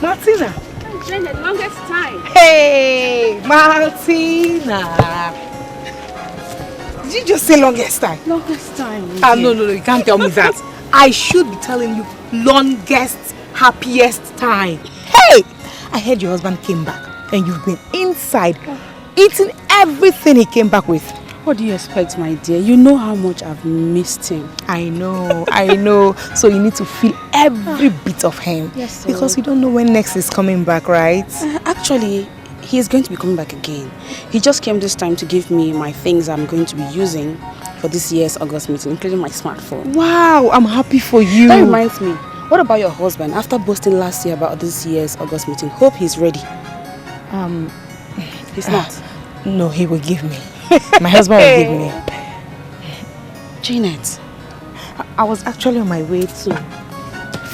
S6: Martina.
S5: It's been the longest time.
S6: Hey, Martina. Did you just say longest time?
S5: Longest time.
S6: No, you can't tell me that. I should be telling you longest, happiest time. Hey, I heard your husband came back and you've been inside eating everything he came back with.
S5: What do you expect, my dear? You know how much I've missed him.
S6: I know. So you need to feel every bit of him.
S5: Yes, sir.
S6: Because you don't know when next is coming back, right?
S5: Actually, he is going to be coming back again. He just came this time to give me my things I'm going to be using for this year's August meeting, including my smartphone.
S6: Wow, I'm happy for you.
S5: That reminds me, what about your husband? After boasting last year about this year's August meeting, hope he's ready. He's not.
S6: No, he will give me. My husband will give me.
S5: Janet.
S6: I was actually on my way to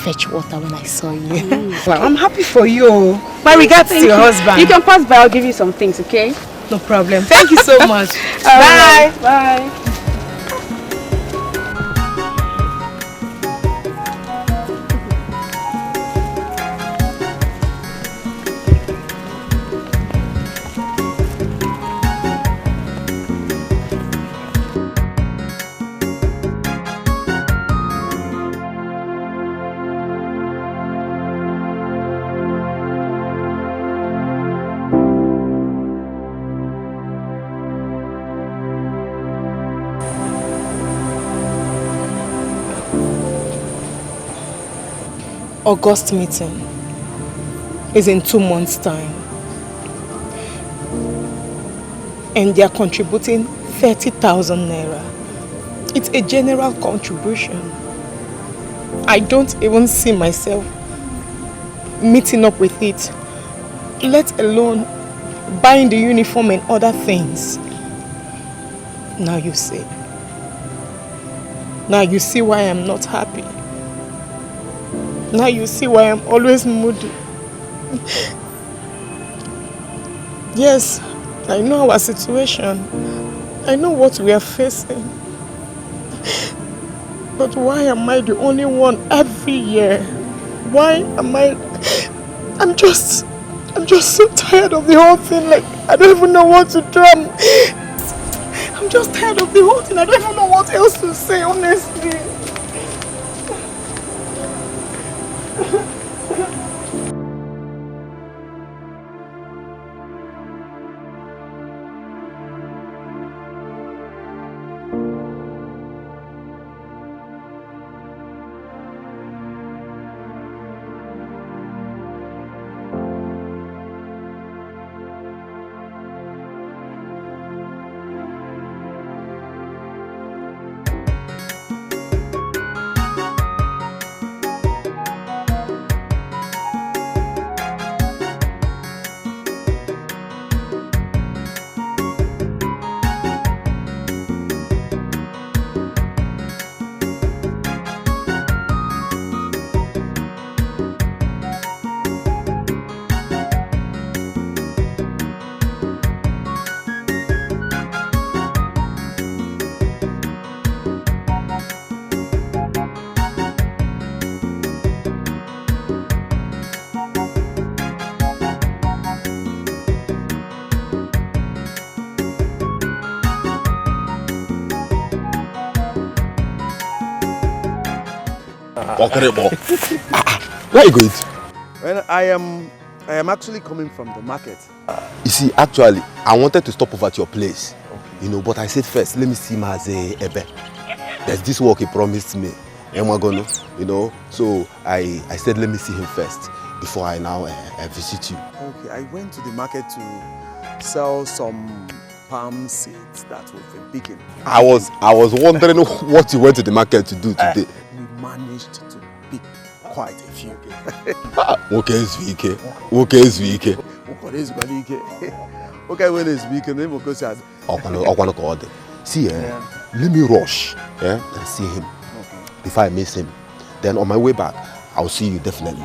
S6: fetch water when I saw you. Well, I'm happy for you. My regards to your husband.
S5: You can pass by, I'll give you some things, okay?
S6: No problem. Thank you so much.
S5: Bye. Bye.
S6: August meeting is in 2 months' time. And they are contributing 30,000 naira. It's a general contribution. I don't even see myself meeting up with it, let alone buying the uniform and other things. Now you see. Now you see why I'm not happy. Now you see why I'm always moody. Yes, I know our situation. I know what we are facing. But why am I the only one every year? Why am I... I'm just
S1: I'm just so tired of the whole thing. Like, I don't even know what to do. I'm just tired of the whole thing. I don't even know what else to say, honestly.
S3: Where are you going to?
S4: Well, I am actually coming from the market.
S3: You see, actually, I wanted to stop over at your place. Okay. You know, but I said first, let me see Maze Ebe. There's this work he promised me. You know, so I said let me see him first before I now visit you.
S4: Okay, I went to the market to sell some palm seeds that we've been picking.
S3: I was wondering what you went to the market to do today.
S4: We managed to pick quite a few.
S3: Okay, it's weekend. See, let me rush and see him before I miss him. Then on my way back, I'll see you definitely.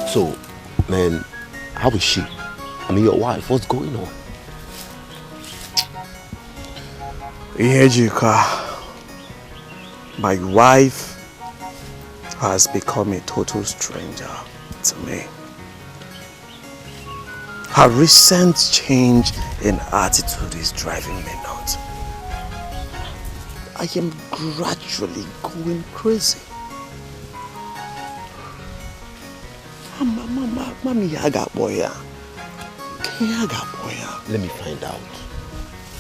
S3: So, man, how is she? I mean, your wife, what's going on?
S4: Ojiakor, my wife has become a total stranger to me. Her recent change in attitude is driving me nuts. I am gradually going crazy. Mami yaga boya.
S3: Let me find out.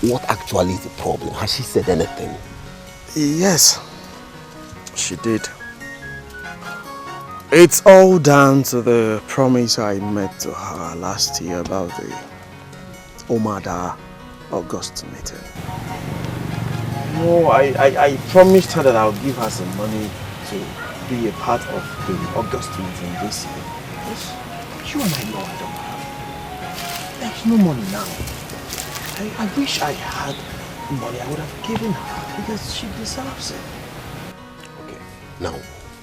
S3: What actually is the problem? Has she said anything?
S4: Yes, she did. It's all down to the promise I made to her last year about the Omada August meeting. No, I promised her that I'll give her some money to be a part of the August meeting this year. Yes, you and I know I don't have. There's no money now. I wish I had money I would have given her because she deserves it.
S3: Okay, now,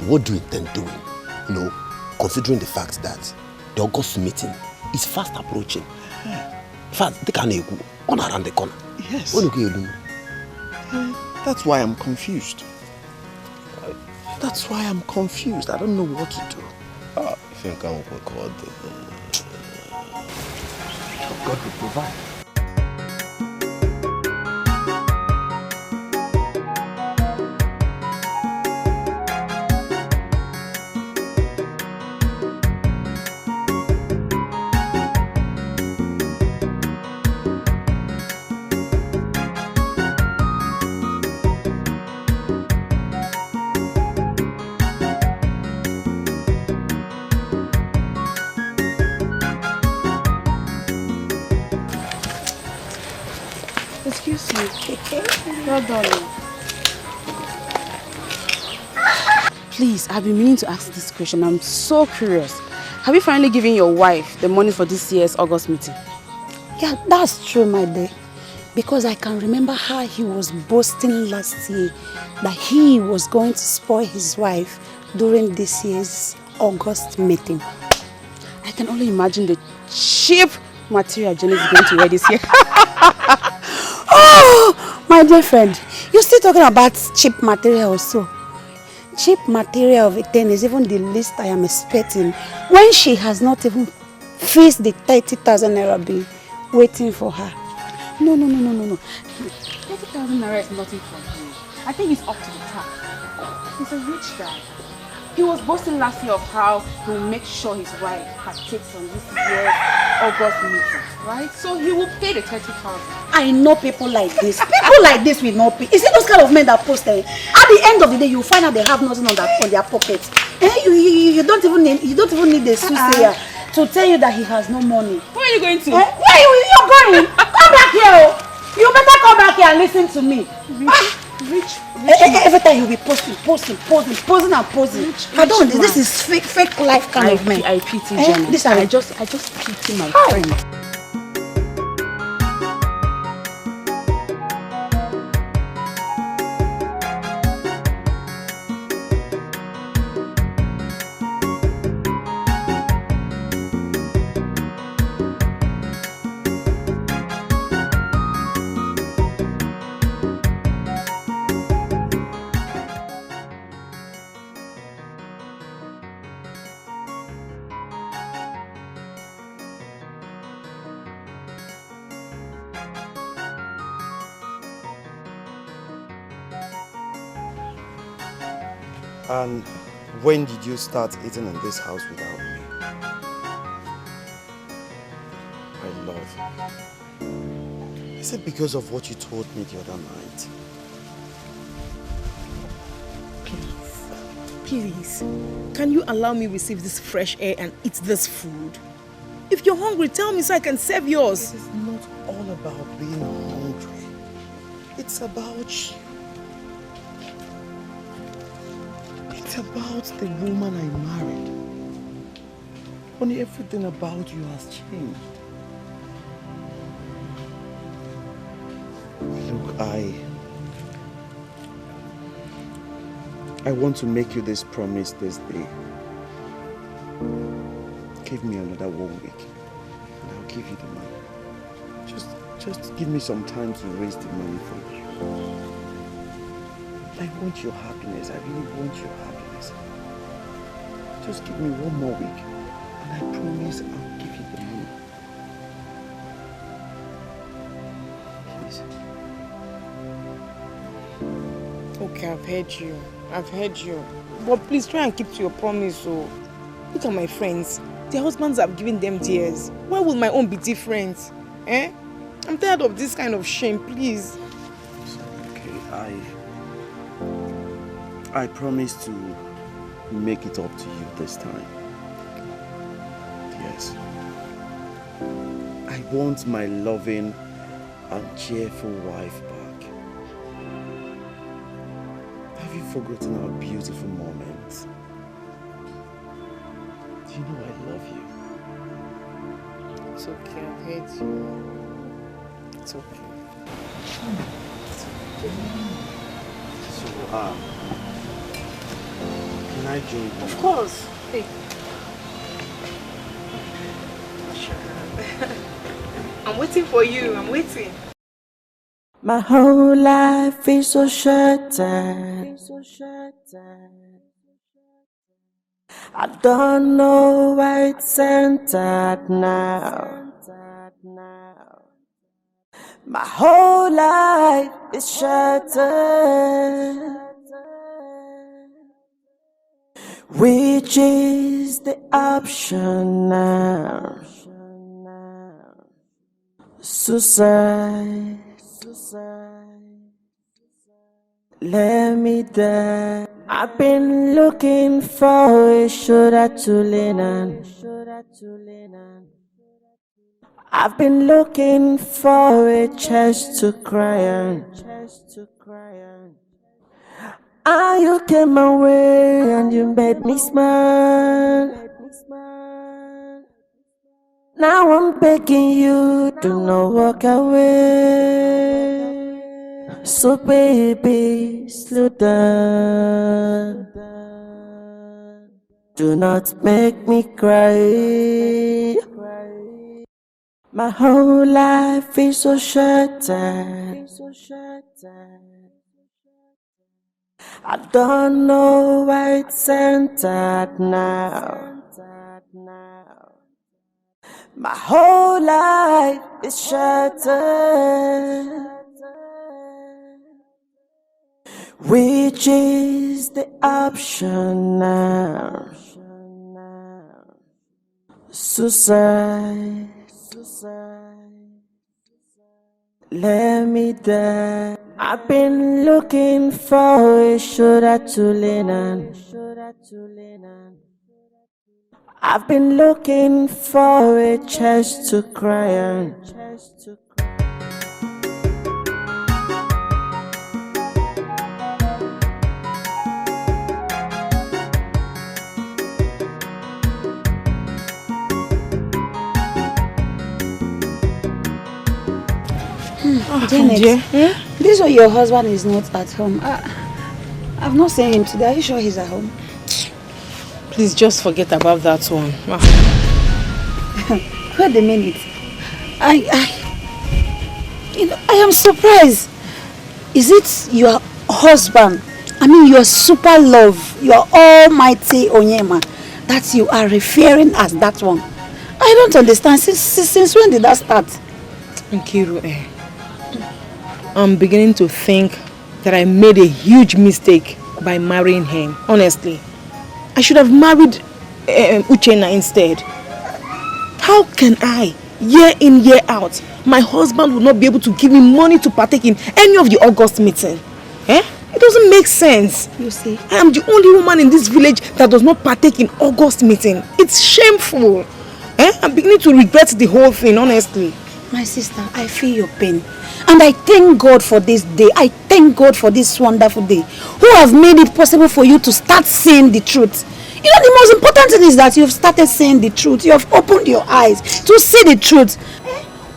S3: what do you intend doing? You know, considering the fact that the August meeting is fast approaching. In fact, they can't go on around the corner.
S4: Yes.
S3: What do you do?
S4: That's why I'm confused. That's why I'm confused. I don't know what to do.
S3: I think I will God.
S4: God will provide.
S5: Excuse me. Well done. Please, I've been meaning to ask this question. I'm so curious. Have you finally given your wife the money for this year's August meeting?
S8: Yeah, that's true, my dear. Because I can remember how he was boasting last year that he was going to spoil his wife during this year's August meeting.
S5: I can only imagine the cheap material Jenny is going to wear this year.
S8: Oh, my dear friend, you're still talking about cheap material also. Cheap material of a thing is even the least I am expecting when she has not even faced the 30,000 naira bill waiting for her.
S5: No. 30,000 naira is nothing for him. I think he's up to the task. He's a rich guy. He was boasting last year of how he'll make sure his wife partakes on this year's August meeting, right? So he will pay the 30,000.
S8: I know people like this. People like this will not pay. You see those kind of men that post there? At the end of the day, you find out they have nothing on their pockets. You don't even need the soothsayer to tell you that he has no money.
S5: Where are you going to?
S8: Where are you going? Come back here. You better come back here and listen to me.
S5: Rich.
S8: Every time you'll be posting. I don't. This is fake life kind of man.
S5: I pity Jenny. I just pity my friend.
S4: And when did you start eating in this house without me? My love. Is it because of what you told me the other night?
S6: Please, can you allow me receive this fresh air and eat this food? If you're hungry, tell me so I can serve yours.
S4: It is not all about being hungry. It's about you. It's about the woman I married. Only everything about you has changed. Look, I want to make you this promise this day. Give me another 1 week and I'll give you the money. Just give me some time to raise the money for you. I want your happiness. I really want your happiness. Just give me 1 more week and I promise I'll give you the money. Please.
S6: Okay, I've heard you. But please try and keep to your promise. So, look at my friends. Their husbands have given them theirs. Why will my own be different? Eh? I'm tired of this kind of shame, please.
S4: Okay, I promise to make it up to you this time. Yes. I want my loving and cheerful wife back. Have you forgotten our beautiful moments? Do you know I love you?
S6: It's okay, I've heard you. It's okay.
S4: So, can I join you?
S6: Of course. Hey. I'm waiting for you. I'm waiting.
S9: My whole life is so shattered. I don't know where it's centered now. My whole life is shattered. Which is the option now? Suicide. Let me die. I've been looking for a shoulder to lean on. I've been looking for a chest to cry on. And you came my way and you made me smile. Now I'm begging you, do not walk away. So baby, slow down. Do not make me cry. My whole life is so shattered. I don't know where it's centered now. My whole life is shattered. Which is the option now? Suicide. Let me die. I've been looking for a shoulder to lean on. I've been looking for a chest to cry on.
S8: Janet, this way your husband is not at home. I've not seen him today. Are you sure he's at home?
S6: Please just forget about that one.
S8: Wait a minute. I am surprised. Is it your husband? I mean your super love, your almighty Onyema, that you are referring as that one? I don't understand. Since when did that start?
S6: Nkiru, I'm beginning to think that I made a huge mistake by marrying him. Honestly, I should have married Uchenna instead. How can I, year in, year out, my husband will not be able to give me money to partake in any of the August meeting? It doesn't make sense.
S8: You see,
S6: I am the only woman in this village that does not partake in August meeting. It's shameful. I'm beginning to regret the whole thing, honestly.
S8: My sister, I feel your pain. And I thank God for this day. I thank God for this wonderful day. Who have made it possible for you to start seeing the truth. You know, the most important thing is that you've started seeing the truth. You have opened your eyes to see the truth.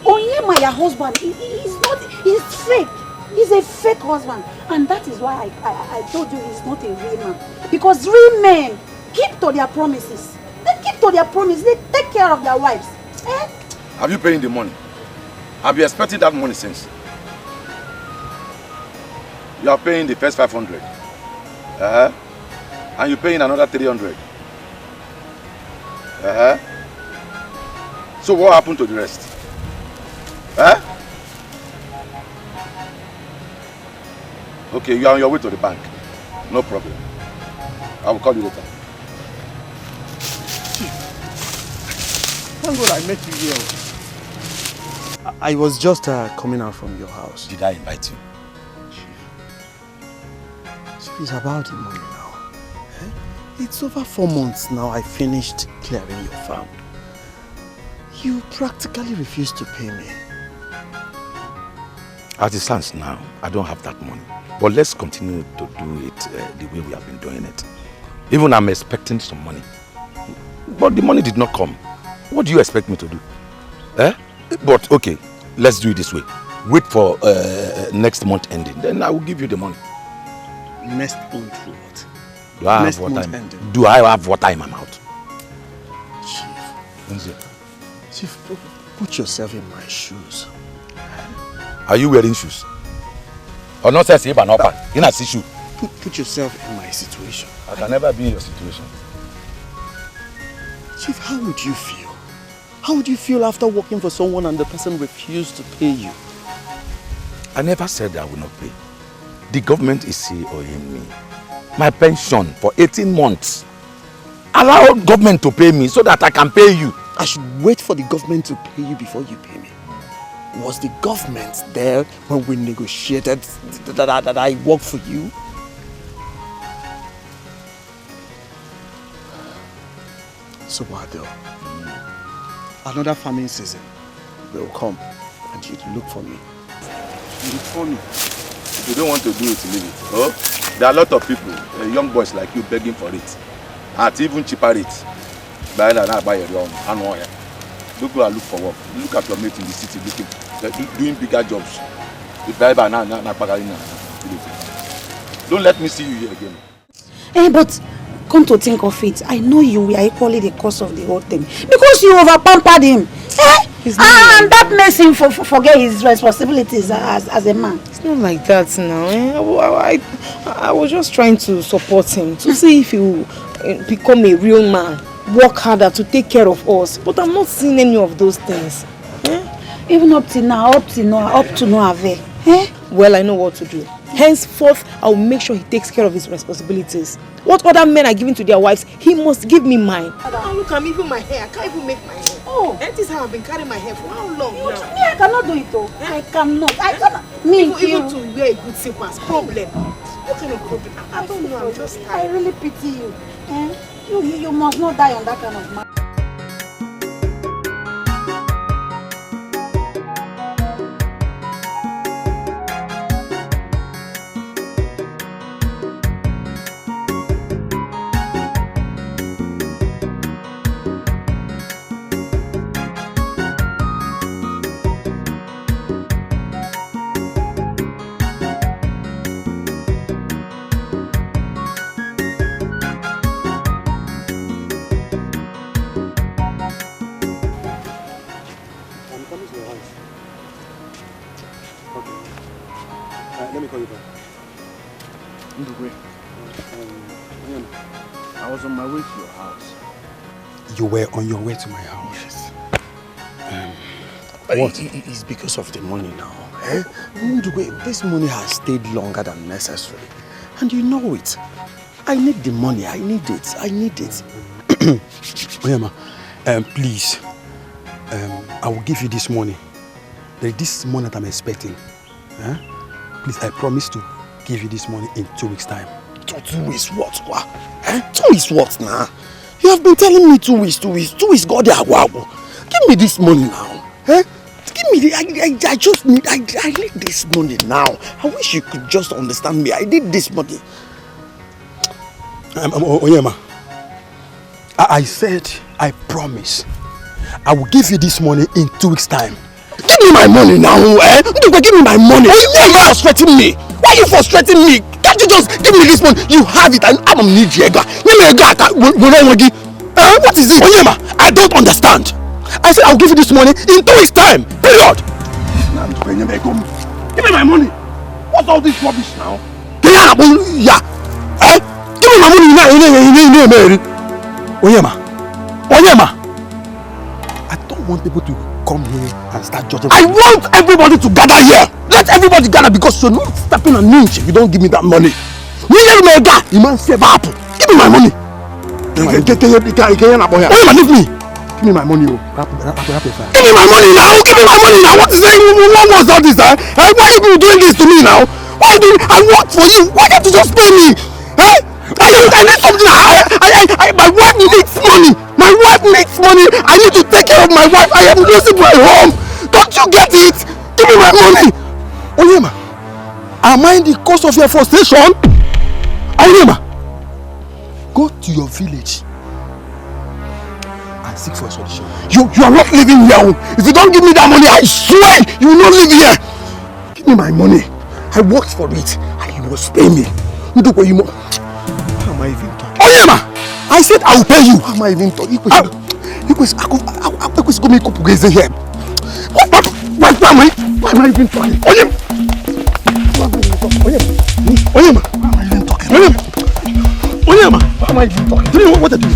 S8: Onyema, your husband, he's fake. He's a fake husband. And that is why I told you he's not a real man. Because real men keep to their promises. They keep to their promises. They take care of their wives.
S2: Have you paid the money? Have you expected that money since? You are paying the first 500. And you're paying another 300. So what happened to the rest? Okay, you are on your way to the bank. No problem. I will call you later.
S4: Thank God I met you here. I was just coming out from your house.
S2: Did I invite you?
S4: Chief, it's about the money now. It's over 4 months now I finished clearing your farm. You practically refused to pay me.
S2: As it stands now, I don't have that money. But let's continue to do it the way we have been doing it. Even I'm expecting some money. But the money did not come. What do you expect me to do? But okay, let's do it this way. Wait for next month ending. Then I will give you the money.
S4: Next month what?
S2: Do I have water in my mouth?
S4: Chief, put yourself in my shoes.
S2: Are you wearing shoes? Or not say you not see shoe.
S4: Put yourself in my situation.
S2: I can never be in your situation.
S4: Chief, how would you feel? How would you feel after working for someone and the person refused to pay you?
S2: I never said I will not pay. The government is still owing me my pension for 18 months. Allow government to pay me so that I can pay you.
S4: I should wait for the government to pay you before you pay me. Was the government there when we negotiated that I work for you? So what though? Another farming season will come and you'd look for me.
S2: You look for me. If you don't want to do it, leave it. Oh, there are a lot of people, young boys like you, begging for it. At even cheaper rates. Buy your own. Don't go and look for work. Look at your mate in the city doing bigger jobs. Don't let me see you here again.
S8: But come to think of it, I know you were equally the cause of the whole thing. Because you over-pampered him. And that makes him forget his responsibilities as a man.
S6: It's not like that now. I was just trying to support him, to see if he will become a real man, work harder to take care of us. But I'm not seeing any of those things.
S8: Even up to no avail.
S6: Well, I know what to do. Henceforth, I will make sure he takes care of his responsibilities. What other men are giving to their wives, he must give me mine. Look, I'm even my hair. I can't even make my hair. Oh, that is how I've been carrying my hair for how long now?
S8: Me, I cannot do it though. I cannot.
S6: Even to wear a good slippers, problem. What kind of problem? I don't know, I'm just tired.
S8: I really pity you. You must not die on that kind of man.
S4: You were on your way to my house. What? It's because of the money now. This money has stayed longer than necessary. And you know it. I need the money. I need it.
S10: Oyema, please. I will give you this money. This money that I'm expecting. Please, I promise to give you this money in 2 weeks' time.
S4: 2 weeks what? 2 weeks what now? You have been telling me 2 weeks. 2 weeks, God, give me this money now. Give me I need this money now. I wish you could just understand me. I need this money.
S10: Oyema, I said, I promise. I will give you this money in 2 weeks' time.
S4: Give me my money now, Give me my money. Why are you frustrating me? Can't you just give me this money? You have it, and I'm need What is it?
S10: Oyema, I don't understand. I said I'll give you this money in 2 weeks' time. Period.
S4: Give me my money. What's all this rubbish now?
S10: Yeah. Give me my money now. Oyema. I don't want people to come here and start judging.
S4: I want everybody to gather here. Let everybody gather because you're not stepping on me if you don't give me that money. Give me my money. Oyema, leave me.
S10: Give me my money, oh.
S4: Give me my money now! Give me my money now! What is it? What was all this, eh? Why are you doing this to me now? Why do I work for you? Why can't you just pay me? Eh? I need something. My wife needs money. My wife needs money. I need to take care of my wife. I am losing my home. Don't you get it? Give me my money.
S10: Onyema, am I the cause of your frustration? Onyema, go to your village and seek for a solution.
S4: You are not living here. If you don't give me that money, I swear you will not live here. Give me my money. I worked for it and you must pay me. Look where you must.
S10: How am I even talking?
S4: Onyema, I said I will pay you.
S10: How am I even talking?
S4: Why am I even talking? Onyema, why am I even talking? Onyema, why am I even talking? Do you know what to do?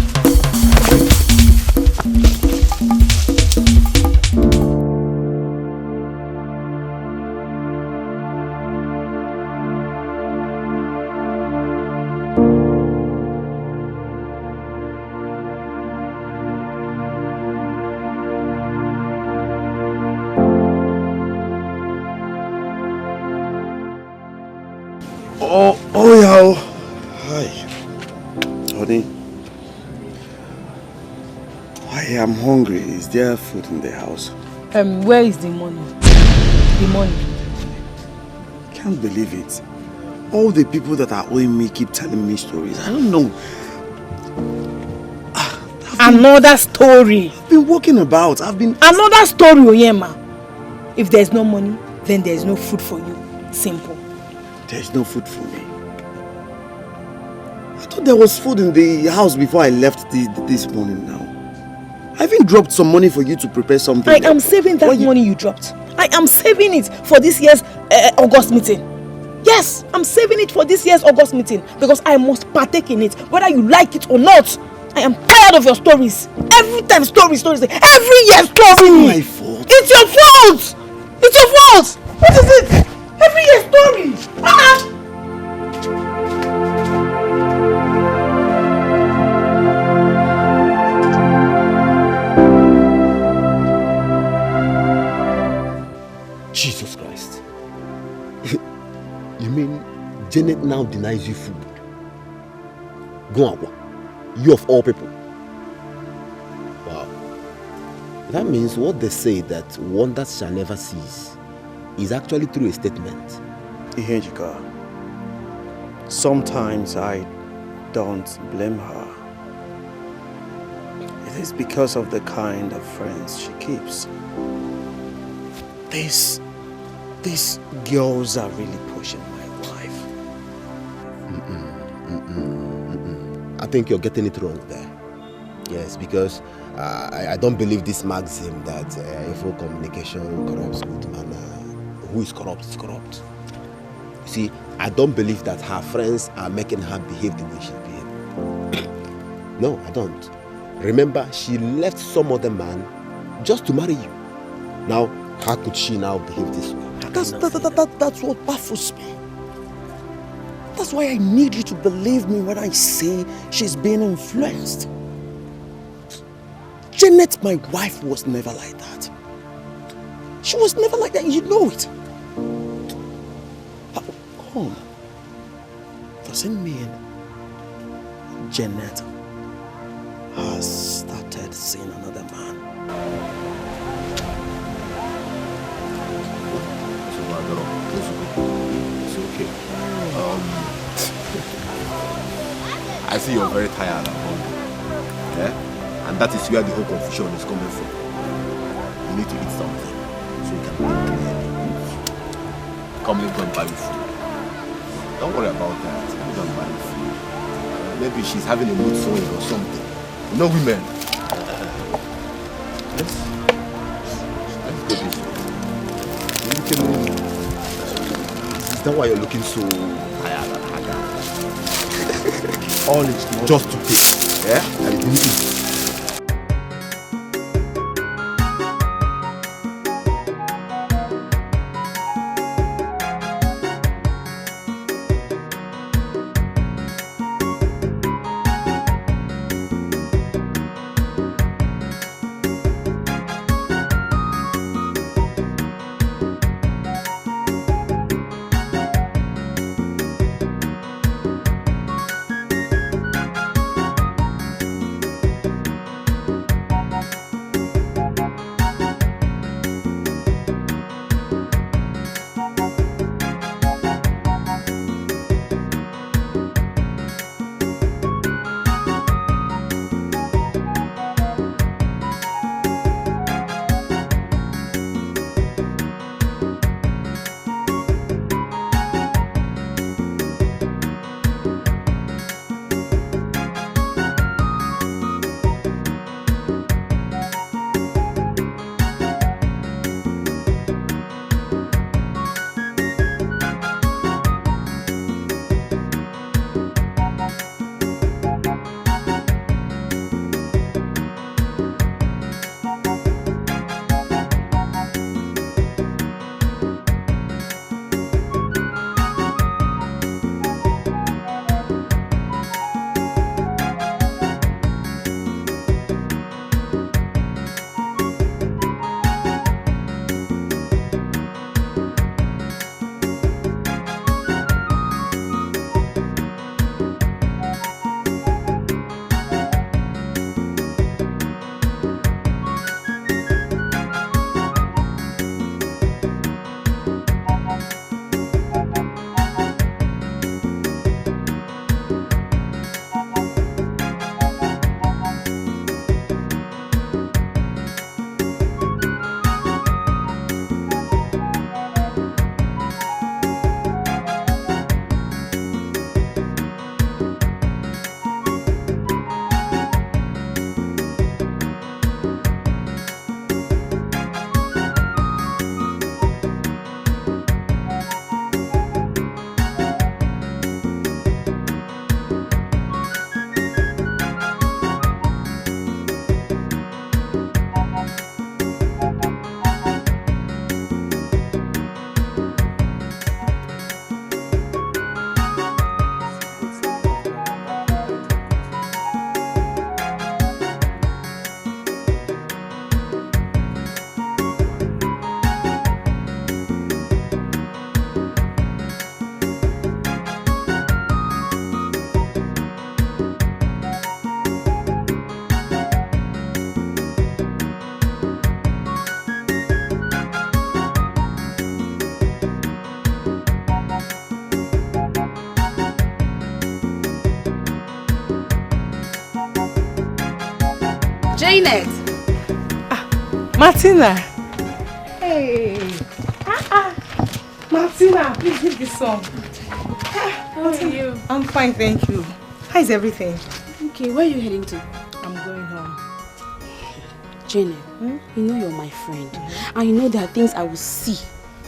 S4: Oh yeah. Hi. Honey. I am hungry. Is there food in the house?
S6: Where is the money? The money.
S4: Can't believe it. All the people that are owing me keep telling me stories. I don't know.
S6: Another story.
S4: I've been walking about.
S6: Another story, Onyema. If there's no money, then there's no food for you. Simple.
S4: There's no food for me. I thought there was food in the house before I left this morning now. I even dropped some money for you to prepare something.
S6: I am saving that money you dropped. I am saving it for this year's August meeting. Yes, I'm saving it for this year's August meeting because I must partake in it, whether you like it or not. I am tired of your stories. Every time stories. Every year story.
S4: It's my fault.
S6: It's your fault. It's your fault. What is it? Every year story.
S3: Jesus Christ. You mean Janet now denies you food? Go on. You of all people. Wow. That means what they say that wonders shall never cease is actually through a statement.
S4: Ihejika, sometimes I don't blame her. It is because of the kind of friends she keeps. These girls are really pushing my wife.
S3: I think you're getting it wrong there. Yes, because I don't believe this maxim that evil communication corrupts good manner. Who is corrupt is corrupt. You see, I don't believe that her friends are making her behave the way she behaves. No, I don't. Remember, she left some other man just to marry you. Now, how could she now behave this way?
S4: That's what baffles me. That's why I need you to believe me when I say she's being influenced. Janet, my wife, was never like that. She was never like that, you know it. How come? Doesn't mean Janet has started seeing another man.
S3: It's okay. I see you're very tired and hungry. Yeah? And that is where the whole confusion is coming from. You need to eat something so you can think clearly. Come, let's go and buy you food. Don't worry about that. Let's go and buy you food. Maybe she's having a mood swing or something. You know women. Let's go this way. Is that why you're looking so tired and haggard? All it's just to take. Yeah? And you need it.
S5: Janet!
S6: Martina! Hey! Martina, please give this song.
S5: How are you?
S6: I'm fine, thank you. How is everything?
S5: Okay, where are you heading to?
S6: I'm going home.
S5: Janet, you know you're my friend. And you know there are things I will see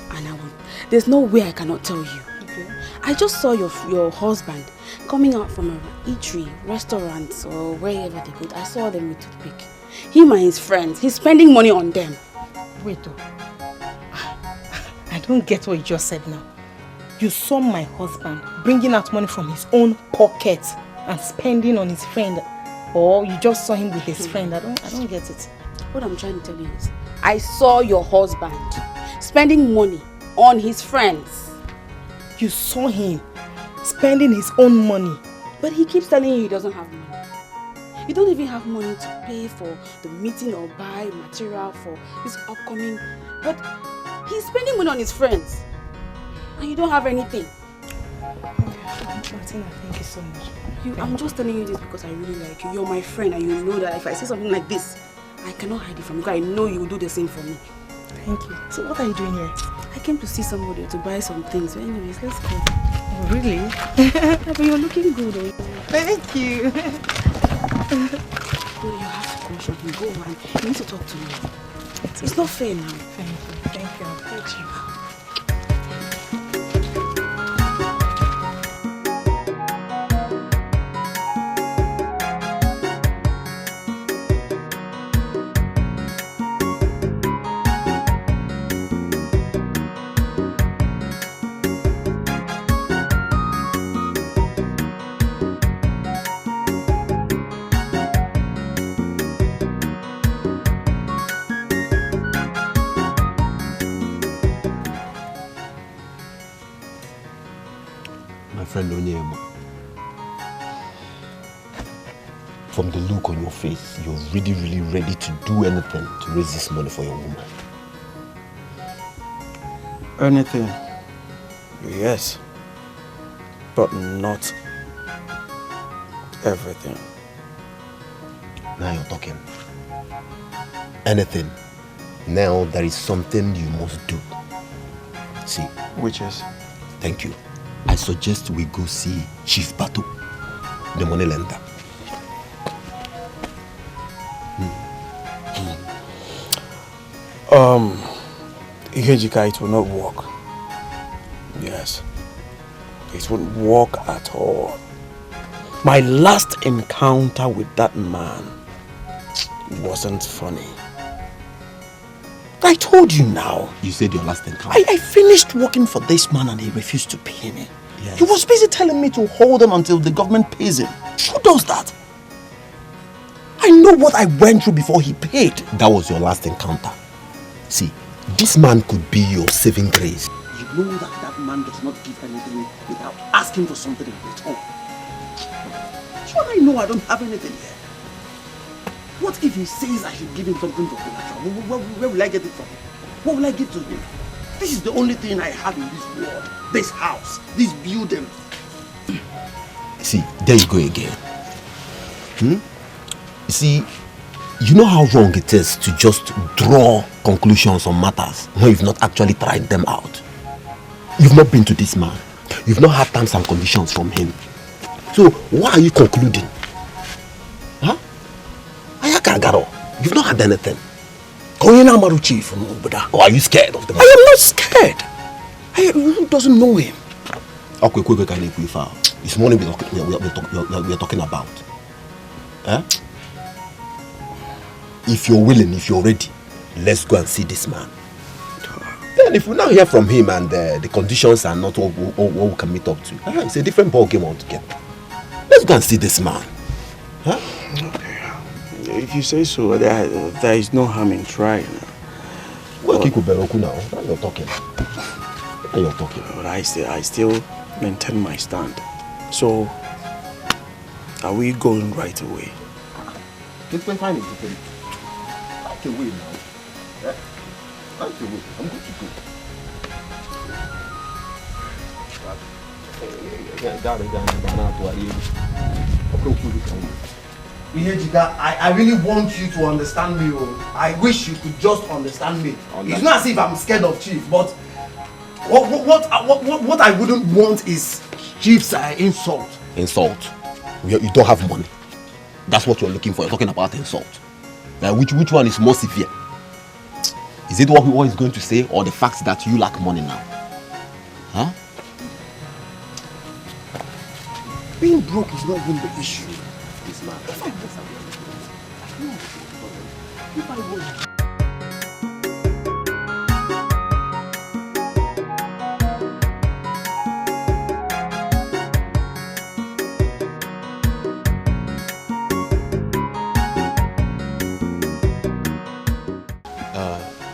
S5: and I will... There's no way I cannot tell you.
S6: Okay.
S5: I just saw your husband coming out from an eatery, restaurant, or wherever they go. I saw them with toothpick. Him and his friends. He's spending money on them.
S6: Wait, I don't get what you just said now. You saw my husband bringing out money from his own pocket and spending on his friend, or you just saw him with his friend? I don't get it.
S5: What I'm trying to tell you is, I saw your husband spending money on his friends.
S6: You saw him spending his own money,
S5: but he keeps telling you he doesn't have money. You don't even have money to pay for the meeting or buy material for this upcoming, but he's spending money on his friends. And you don't have anything.
S6: Martina, thank you so much.
S5: I'm just telling you this because I really like you. You're my friend and you know that if I say something like this, I cannot hide it from you because I know you will do the same for me.
S6: Thank you. So what are you doing here?
S5: I came to see somebody to buy some things. But anyways, let's go.
S6: Oh, really?
S5: But you're looking good.
S6: Thank you.
S5: You have to come shopping. Go on. You need to talk to me. It's not fair now.
S6: Thank you. Thank you. I'll thank you.
S3: From the look on your face, you're really, really ready to do anything to raise this money for your woman.
S4: Anything, yes, but not everything.
S3: Now you're talking. Anything. Now there is something you must do. See.
S4: Which is?
S3: Thank you. I suggest we go see Chief Batu, the money lender.
S4: Ikejika, it will not work. Yes. It won't work at all. My last encounter with that man wasn't funny. I told you now.
S3: You said your last encounter.
S4: I finished working for this man and he refused to pay me.
S3: Yes.
S4: He was busy telling me to hold him until the government pays him. Who does that? I know what I went through before he paid.
S3: That was your last encounter. See, this man could be your saving grace.
S4: You know that that man does not give anything without asking for something in return. Sure, I know I don't have anything here. What if he says I should give him something for collateral? Where will I get it from? What will I give to him? This is the only thing I have in this world. This house, this building.
S3: See, there you go again. You see, you know how wrong it is to just draw conclusions on matters when you've not actually tried them out. You've not been to this man. You've not had terms and conditions from him. So, why are you concluding? Huh? You've not had anything. Or are you scared of the man?
S4: I am not scared. Who doesn't know him?
S3: Okay, it's money we're talking about. Huh? If you're willing, if you're ready, let's go and see this man. Then if we now hear from him and the conditions are not what we can meet up to, it's a different ball game altogether. Let's go and see this man. Huh?
S4: Okay. If you say so, there is no harm in trying.
S3: Well, now you're talking. Now you're talking.
S4: But I still maintain my stand. So, are we going right away?
S3: It's been fine. Right away now. Yeah? Right away. I'm good to go.
S4: Ihejika, I really want you to understand me. Oh. I wish you could just understand me. It's not as if I'm scared of Chief, but what I wouldn't want is Chief's insult.
S3: Insult? You don't have money. That's what you're looking for. You're talking about insult. Which one is more severe? Is it what he's going to say, or the fact that you lack money now? Huh?
S4: Being broke is not even the issue. This man.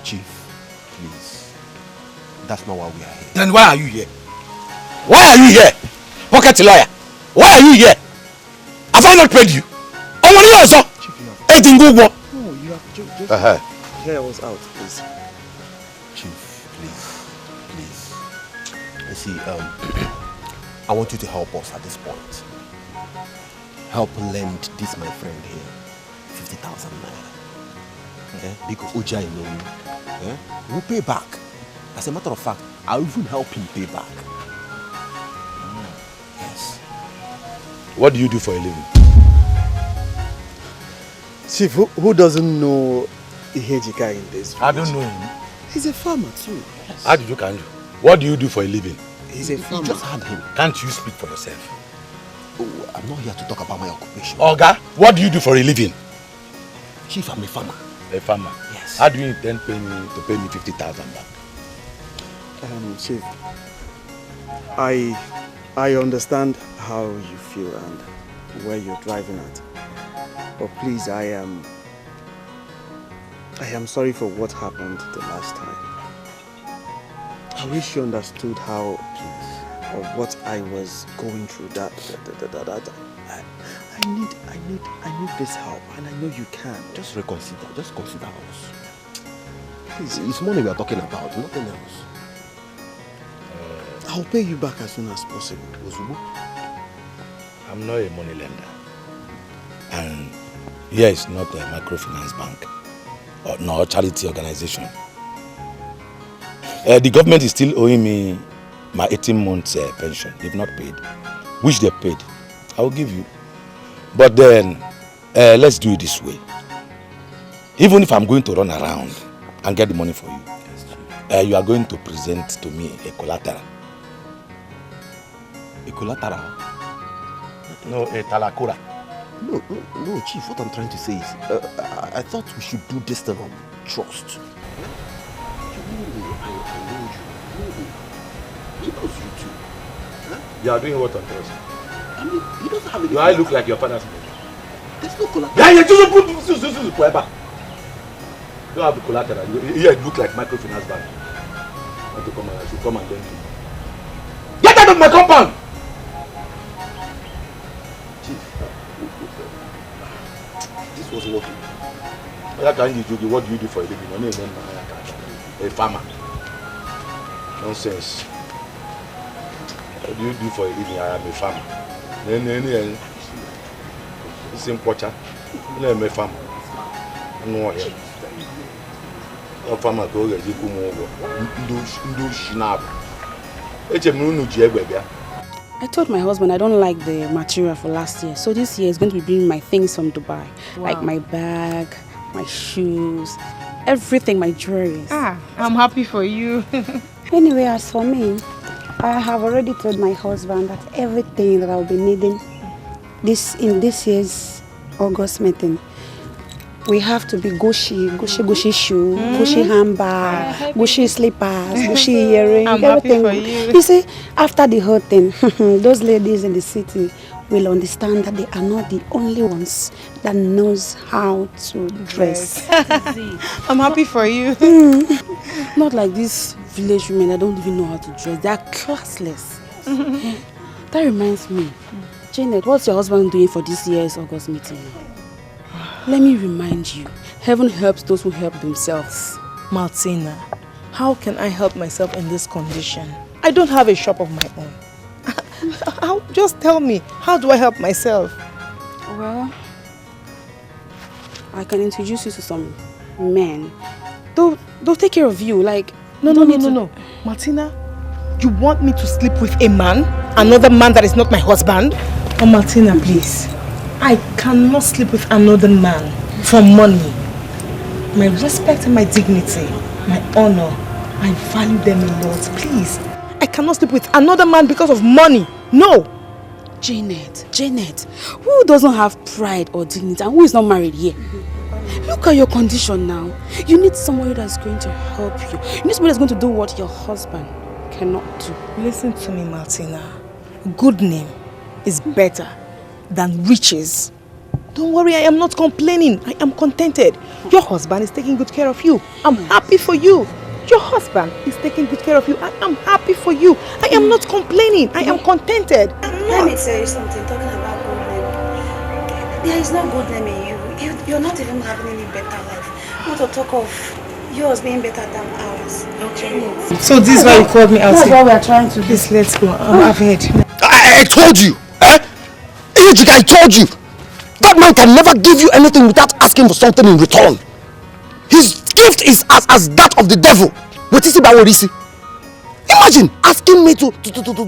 S3: Chief, please. That's not why we are here.
S2: Then why are you here? Why are you here? Pocket lawyer. Why are you here? Have I not paid you? Oh, what are you also? Anything good?
S4: No, you have just hear us out, please.
S3: Chief, please. You see, I want you to help us at this point. Help lend this my friend here 50,000 naira. Because Oja know you. We'll pay back. As a matter of fact, I'll even help him pay back. Yes.
S2: What do you do for a living?
S4: Chief, who doesn't know Ihejika in this village?
S2: I don't know him.
S4: He's a farmer too.
S2: Yes. How did you can you? What do you do for a living?
S4: He's a farmer.
S3: You just had him.
S2: Can't you speak for yourself?
S3: Oh, I'm not here to talk about my occupation.
S2: Oga, what do you do for a living?
S3: Chief, I'm a farmer.
S2: A farmer?
S3: Yes.
S2: How do you intend to pay me 50,000 back?
S4: Chief, I understand how you feel and where you're driving at. But please, I am sorry for what happened the last time. I wish you understood how or what I was going through that. I need this help, and I know you can.
S3: Just reconsider. Just consider us. Please, it's money we are talking about, nothing else.
S4: I'll pay you back as soon as possible.
S3: Ozubo?
S2: I'm not a money lender. And here is not a microfinance bank or no charity organization. The government is still owing me my 18 months pension. They've not paid. Which they paid. I will give you. But then, let's do it this way. Even if I'm going to run around and get the money for you, you are going to present to me a collateral.
S3: A collateral?
S2: No, a talakura.
S3: No, Chief, what I'm trying to say is, I thought we should do this thing on trust. He knows you too. Huh?
S2: You are doing what on trust?
S3: I mean, he doesn't have any.
S2: Do I look like your father's money?
S3: There's no collateral.
S2: Yeah, you don't have the collateral. You look like microfinance bank. I want to come and I should come and lend you. Get out of my compound!
S3: This was working.
S2: What do you do for a living? A farmer. Nonsense. What do you do for a living? I am a farmer. It's in Chacha. I am a farmer. No here. A farmer go get you come over. Do shinab.
S5: I told my husband I don't like the material for last year, so this year is going to be bringing my things from Dubai. Wow. Like my bag, my shoes, everything, my jewelry.
S6: I'm happy for you.
S8: Anyway, as for me, I have already told my husband that everything that I'll be needing in this year's August meeting, we have to be Gucci shoe, Gucci handbag, Gucci slippers, Gucci earrings, everything.
S6: Happy for you.
S8: You see, after the whole thing, those ladies in the city will understand that they are not the only ones that knows how to dress.
S6: I'm happy for you.
S5: Not like these village women that don't even know how to dress. They are classless. That reminds me, Janet, what's your husband doing for this year's August meeting? Let me remind you, heaven helps those who help themselves.
S6: Martina, how can I help myself in this condition? I don't have a shop of my own. Just tell me, how do I help myself?
S5: Well, I can introduce you to some men. They'll take care of you. Like,
S6: No. Martina, you want me to sleep with a man? Another man that is not my husband? Oh, Martina, please. I cannot sleep with another man for money. My respect and my dignity, my honor, I value them a lot. Please. I cannot sleep with another man because of money. No.
S5: Janet, who doesn't have pride or dignity and who is not married here? Look at your condition now. You need somebody that's going to help you. You need somebody that's going to do what your husband cannot do.
S6: Listen to me, Martina. Good name is better than riches. Don't worry, I am not complaining. I am contented. Your husband is taking good care of you. I'm happy for you. Your husband is taking good care of you. I am happy for you. I am not complaining. I am contented.
S5: Let me tell you something, talking about good name. There is no good name in you. You're not even having any better life. Not to talk of yours being better than ours. Okay.
S6: So this is why you called me out.
S5: That's what we are trying to do.
S6: Please, let's go. I've heard.
S4: I told you. Ejika, I told you. That man can never give you anything without asking for something in return. His gift is as that of the devil. What is it about what is it? Imagine asking me to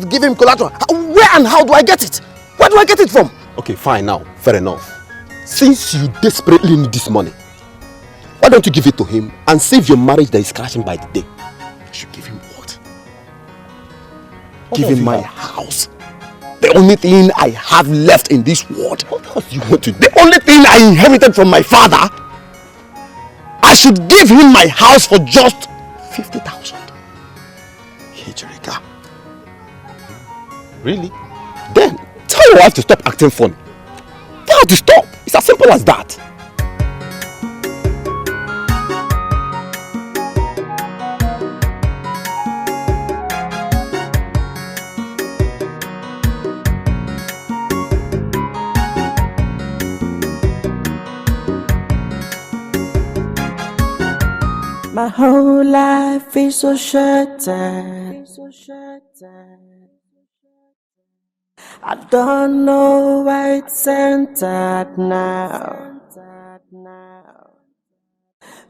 S4: give him collateral. Where and how do I get it? Where do I get it from?
S3: Okay, fine now. Fair enough. Since you desperately need this money, why don't you give it to him and save your marriage that is crashing by the day?
S4: I should give him what? Give him my house. The only thing I have left in this world.
S3: What else do you want to do?
S4: The only thing I inherited from my father. I should give him my house for just 50,000. Ejika.
S3: Really?
S4: Then tell your wife to stop acting funny. Tell her to stop. It's as simple as that.
S9: My whole life is so shattered. I don't know where it's centered now.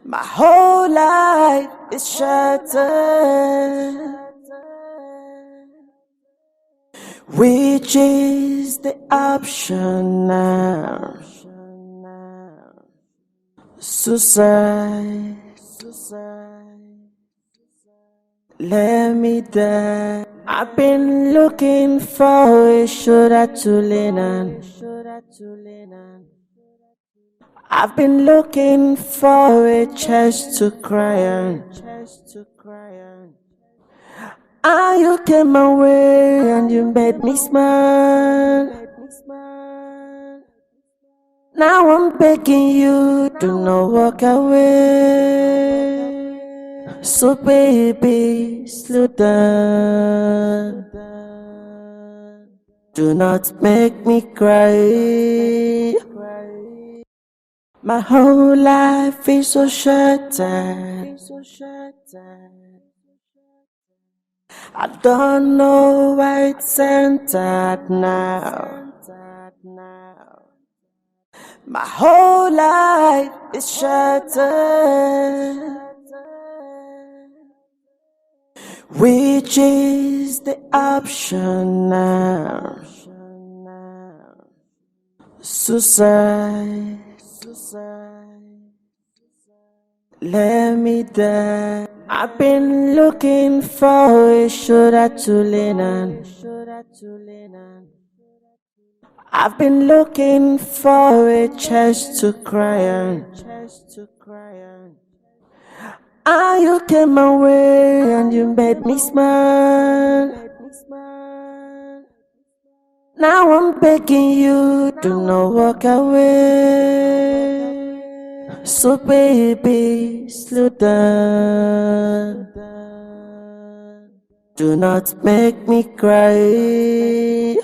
S9: My whole life is shattered. Which is the option now? Suicide. Let me die. I've been looking for a shoulder to lean on. I've been looking for a chest to cry on. And you came my way and you made me smile. Now I'm begging you to not walk away. So baby, slow down. Do not make me cry. My whole life is so shattered. I don't know where it's centered now. My whole life is shattered. Which is the option now? Suicide. Let me die. I've been looking for a shoulder to lean on. I've been looking for a chest to cry on. And you came my way and you made me smile. Now I'm begging you to not walk away. So baby, slow down. Do not make me cry.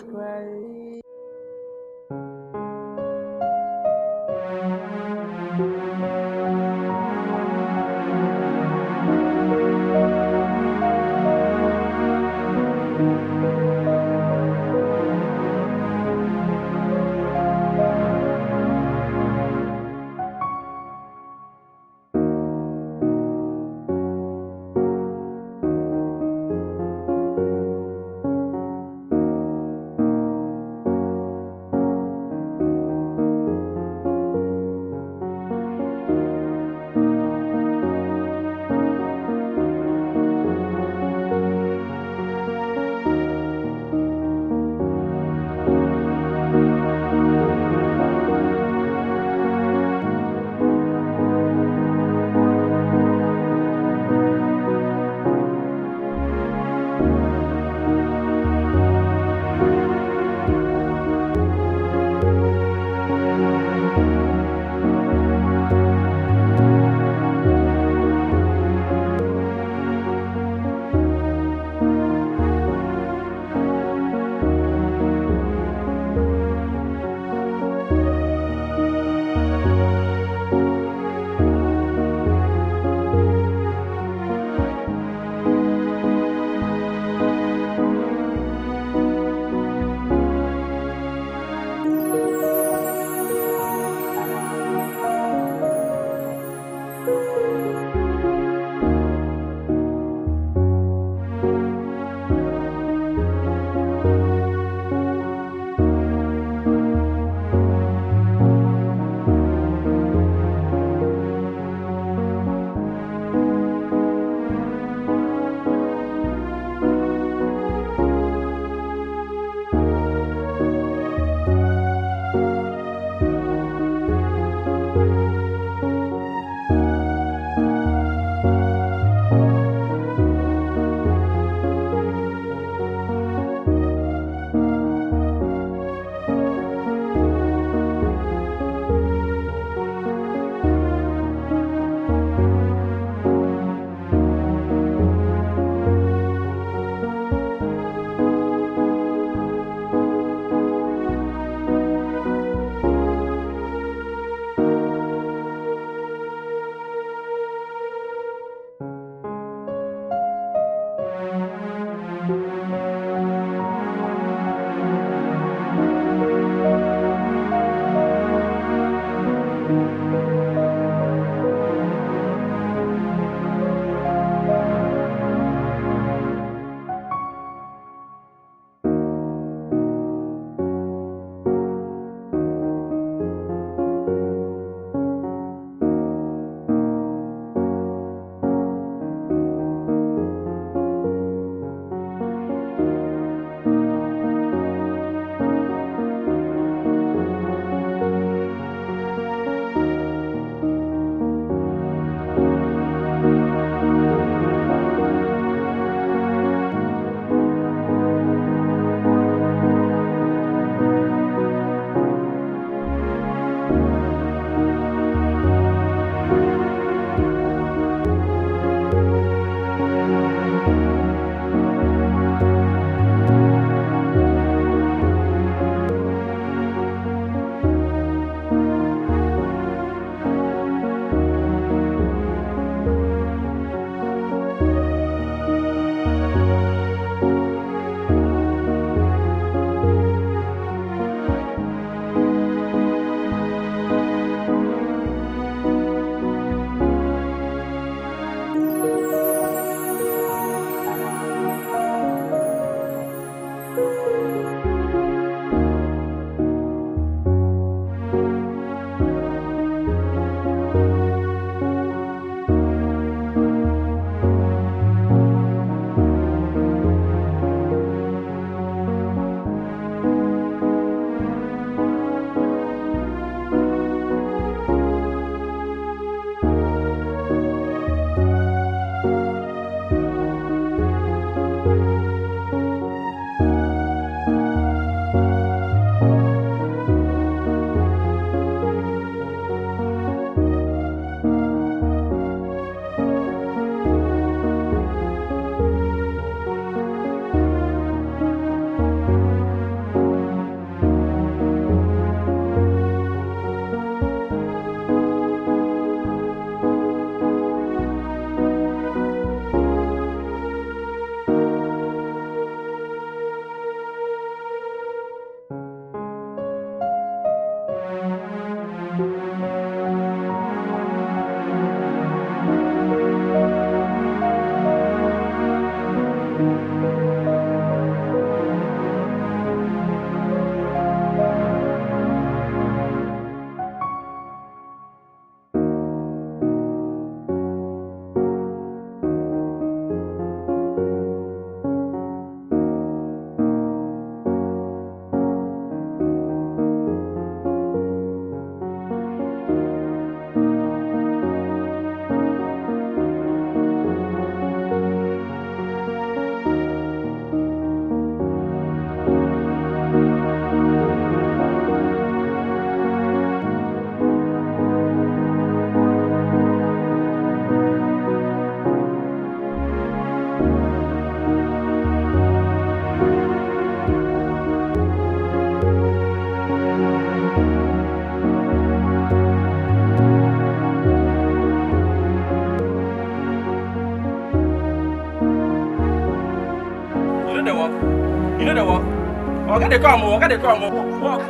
S11: Okay, they come. Okay, they come. Walk.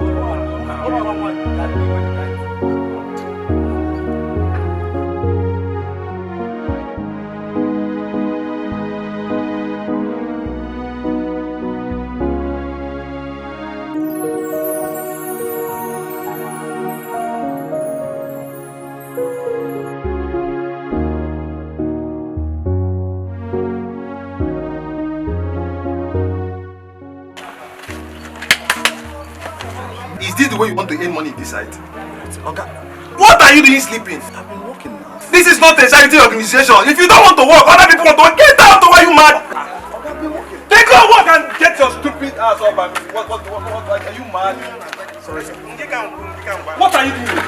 S12: Is this the way you want to earn money this side? Okay. What are you doing sleeping?
S4: I've been working now.
S12: This is not a charity organization. If you don't want to work, other people want to work. Get out! Why are you mad?
S4: Okay, I've been working.
S12: Take your work and get your stupid ass up. And what are you mad?
S4: Sorry, sir.
S12: What are you doing?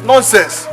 S4: Nonsense.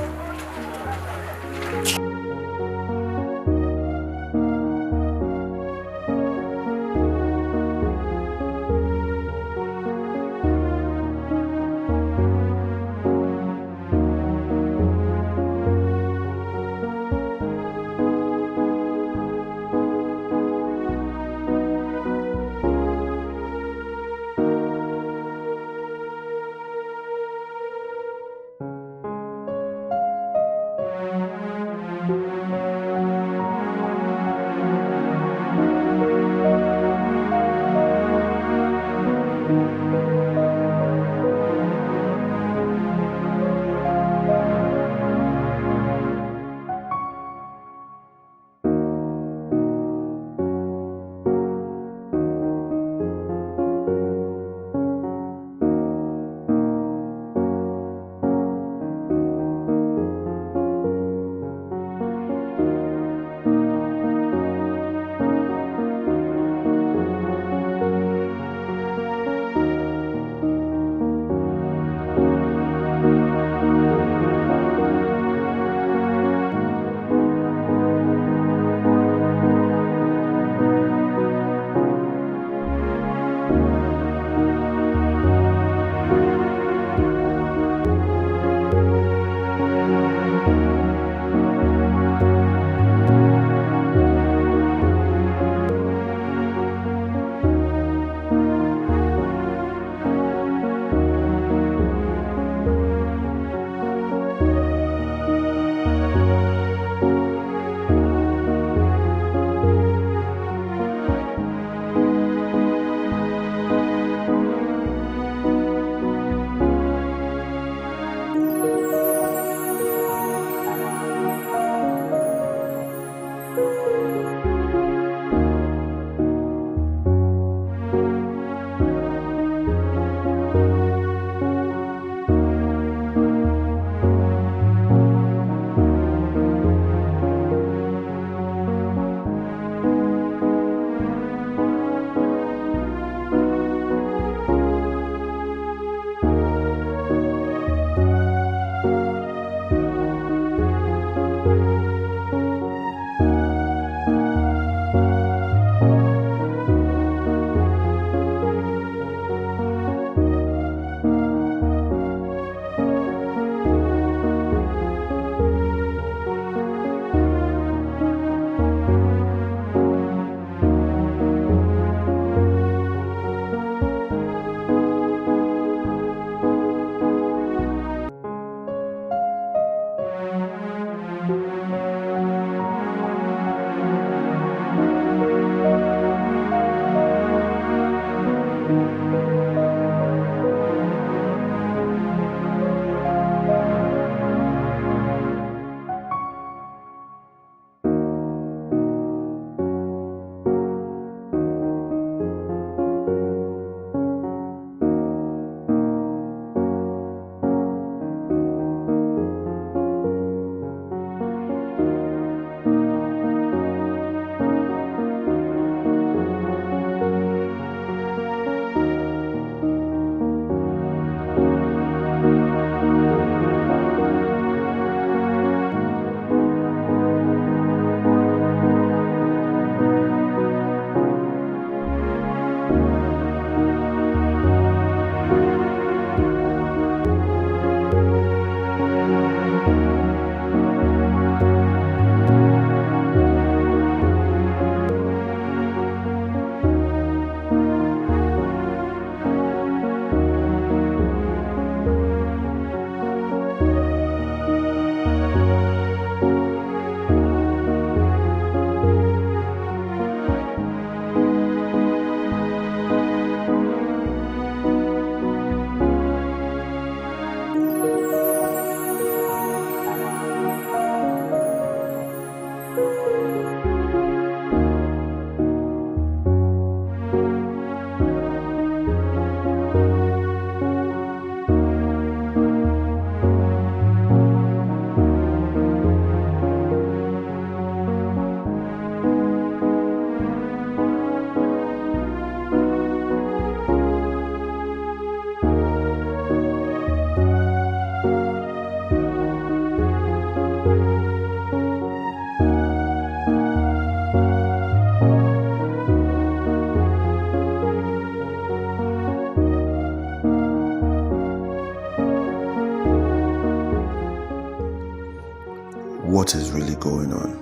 S4: what is really going on?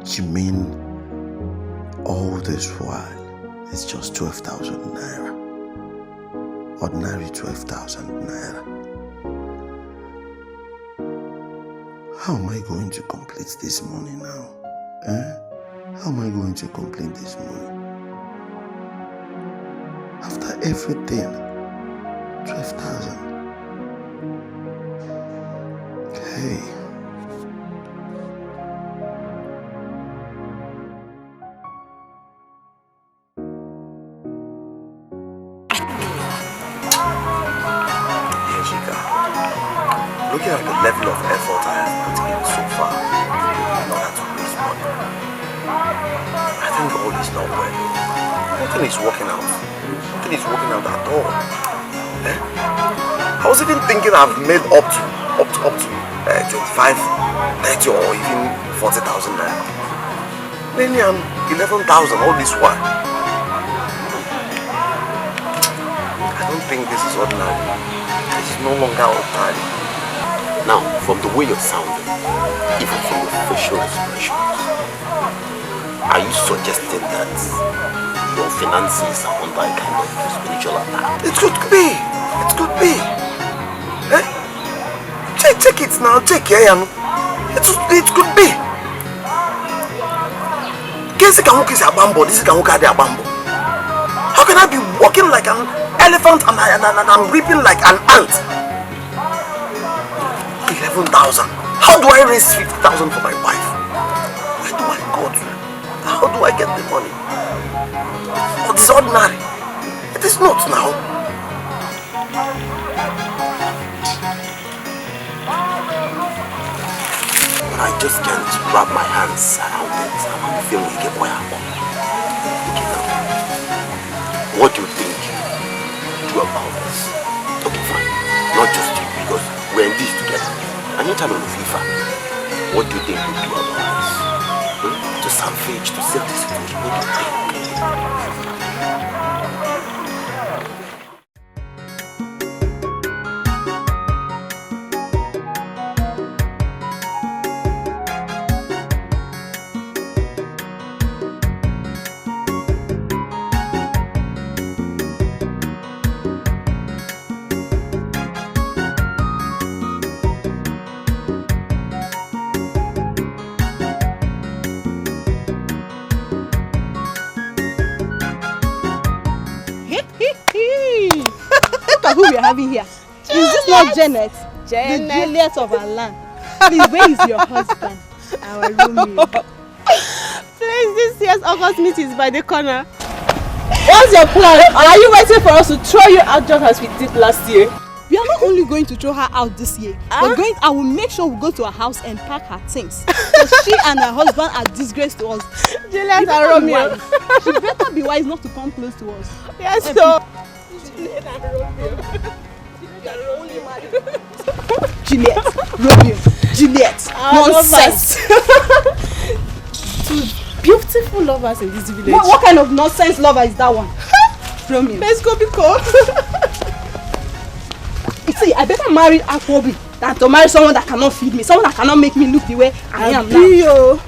S4: You mean all this while it's just 12,000 naira? Ordinary 12,000 naira. How am I going to complete this money now? How am I going to complete this money? After everything, 12,000. Hey. Looking at the level of effort I have put in so far in order to raise money, I think all is not well. Nothing is working out. Nothing is working out at all. I was even thinking I've made up to 25, 30 or even 40,000 naira. Mainly I'm 11,000 all this while. I don't think this is ordinary. This is no longer ordinary.
S3: Now, from the way you're sounding, even from your facial expressions, are you suggesting that your finances are under a kind of spiritual attack?
S4: It could be. It could be. Check it now. Check it. It could be. How can I be walking like an elephant and I'm reaping like an ant? 11,000. How do I raise 50,000 for my wife? Where do I go to? How do I get the money? Oh, this is ordinary. It is not now.
S3: But I just can't wrap my hands around it. I'm feeling like a boy. Okay, now. What do you think you do about this? Okay, fine. Not just you, because we're in this together. Anytime I'm with FIFA, what do you think we do about this? To salvage, to save this situation, what do you think?
S13: Who we are having here? Is this not Janet? The Juliet of our land. Please, where is your husband? Our Romeo.
S7: Please, this year's August meet is by the corner.
S13: What's your plan? Are you waiting for us to throw you out just as we did last year? We are not only going to throw her out this year. I will make sure we go to her house and pack her things. Because she and her husband are disgrace to us.
S7: Juliet and Romeo.
S13: She better be wise not to come close to us.
S7: Yes, so.
S13: Juliet, Romeo, Juliet, nonsense.
S7: Two beautiful lovers in this village.
S13: What kind of nonsense lover is that one? Romeo.
S7: Let's go because.
S13: You see, I better marry Akwobi than to marry someone that cannot feed me, someone that cannot make me look the way I am now.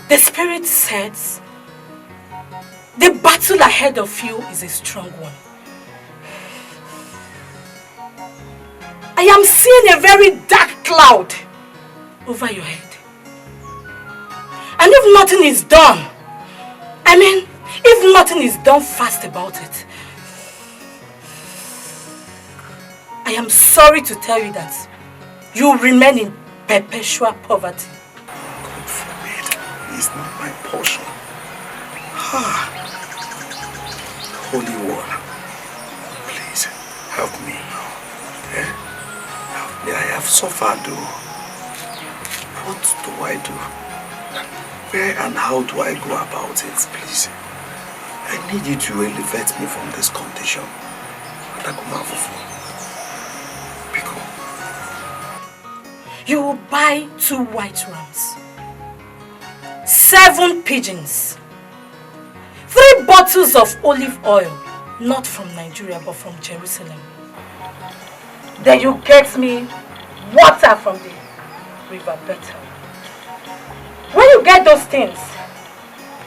S14: The spirit says the battle ahead of you is a strong one. I am seeing a very dark cloud over your head. And if nothing is done, if nothing is done fast about it, I am sorry to tell you that you will remain in perpetual poverty.
S4: God forbid, it's not my portion. Holy One, please help me. Help me, I have suffered. What do I do? Where and how do I go about it, please? I need you to elevate me from this condition.
S14: You will buy 2 white rams 7 pigeons, 3 bottles of olive oil, not from Nigeria but from Jerusalem. Then you get me water from the river Bethel. When you get those things,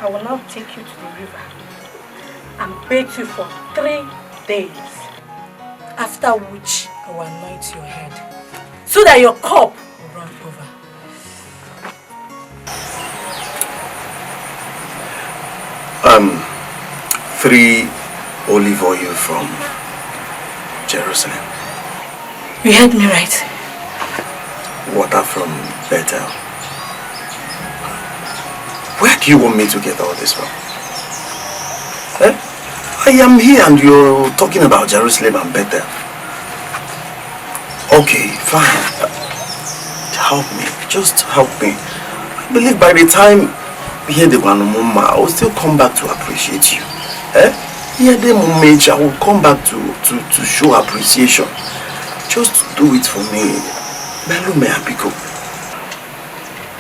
S14: I will now take you to the river and bathe you for 3 days. After which I will anoint your head so that your cup will run over.
S4: 3 olive oil from Jerusalem.
S14: You heard me right.
S4: Water from Bethel. Where do you want me to get all this from? Eh? I am here and you're talking about Jerusalem and Bethel. Okay, fine. Help me. Just help me. I believe by the time we hear the Wanumuma, I will still come back to appreciate you. Eh? Here the moment I will come back to show appreciation. Just do it for me. Melume Abiko.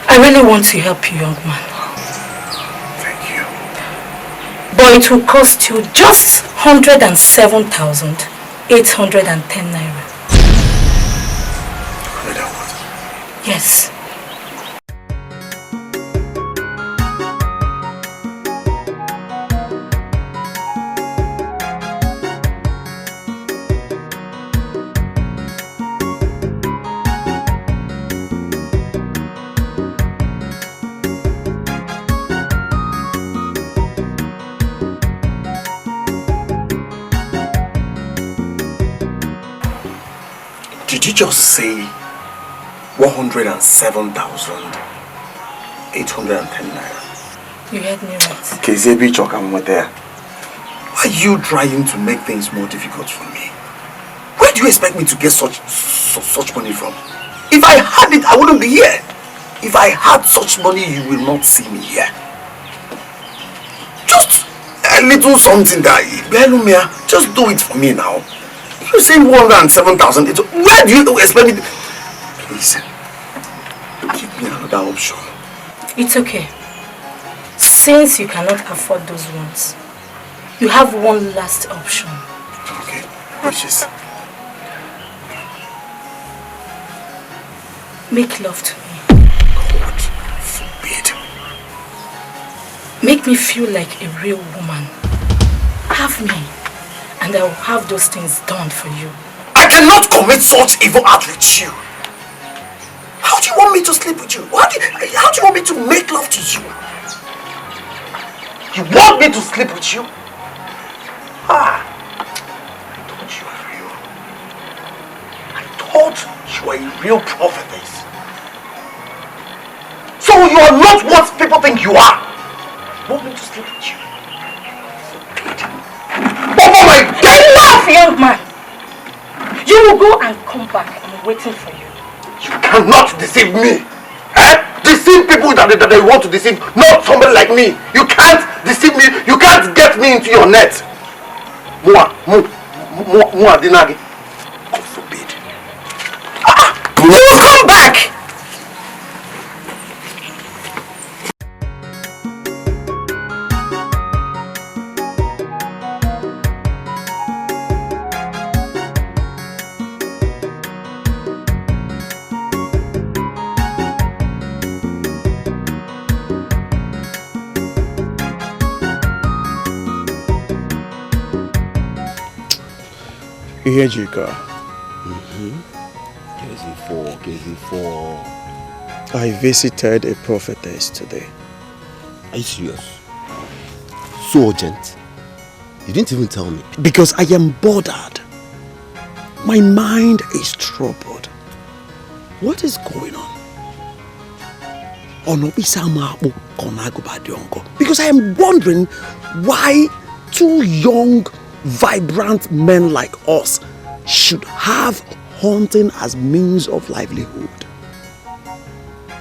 S14: I really want to help you, young man.
S4: Thank you.
S14: But it will cost you just 107,810 naira. Yes.
S4: Did you just say 107,810 naira?
S14: You heard me right.
S4: Kezebi Chokamwete, why are you trying to make things more difficult for me? Where do you expect me to get such money from? If I had it, I wouldn't be here. If I had such money, you will not see me here. Just a little something that, Belumia, just do it for me now. You say 107,000. Where do you expect me to... Please, give me another option.
S14: It's okay. Since you cannot afford those ones, you have one last option.
S4: Okay, which is?
S14: Make love to me.
S4: God forbid.
S14: Make me feel like a real woman. Have me, and I will have those things done for you.
S4: I cannot commit such evil act with you. How do you want me to sleep with you? How do you want me to make love to you? You want me to sleep with you? I thought you were real. I thought you were a real prophetess. So you are not what people think you are. You want me to sleep with you? Over my dead
S14: Enough, young man. You will go and come back. I'm waiting for you.
S4: You cannot deceive me. Eh? Deceive people that they want to deceive, not somebody like me. You can't deceive me. You can't get me into your net. God forbid.
S14: You will come back.
S4: Ejika.
S3: KZ4.
S4: I visited a prophetess today.
S3: Are you serious? So urgent? You didn't even tell me.
S4: Because I am bothered. My mind is troubled. What is going on? Because I am wondering why 2 young, vibrant men like us should have hunting as means of livelihood.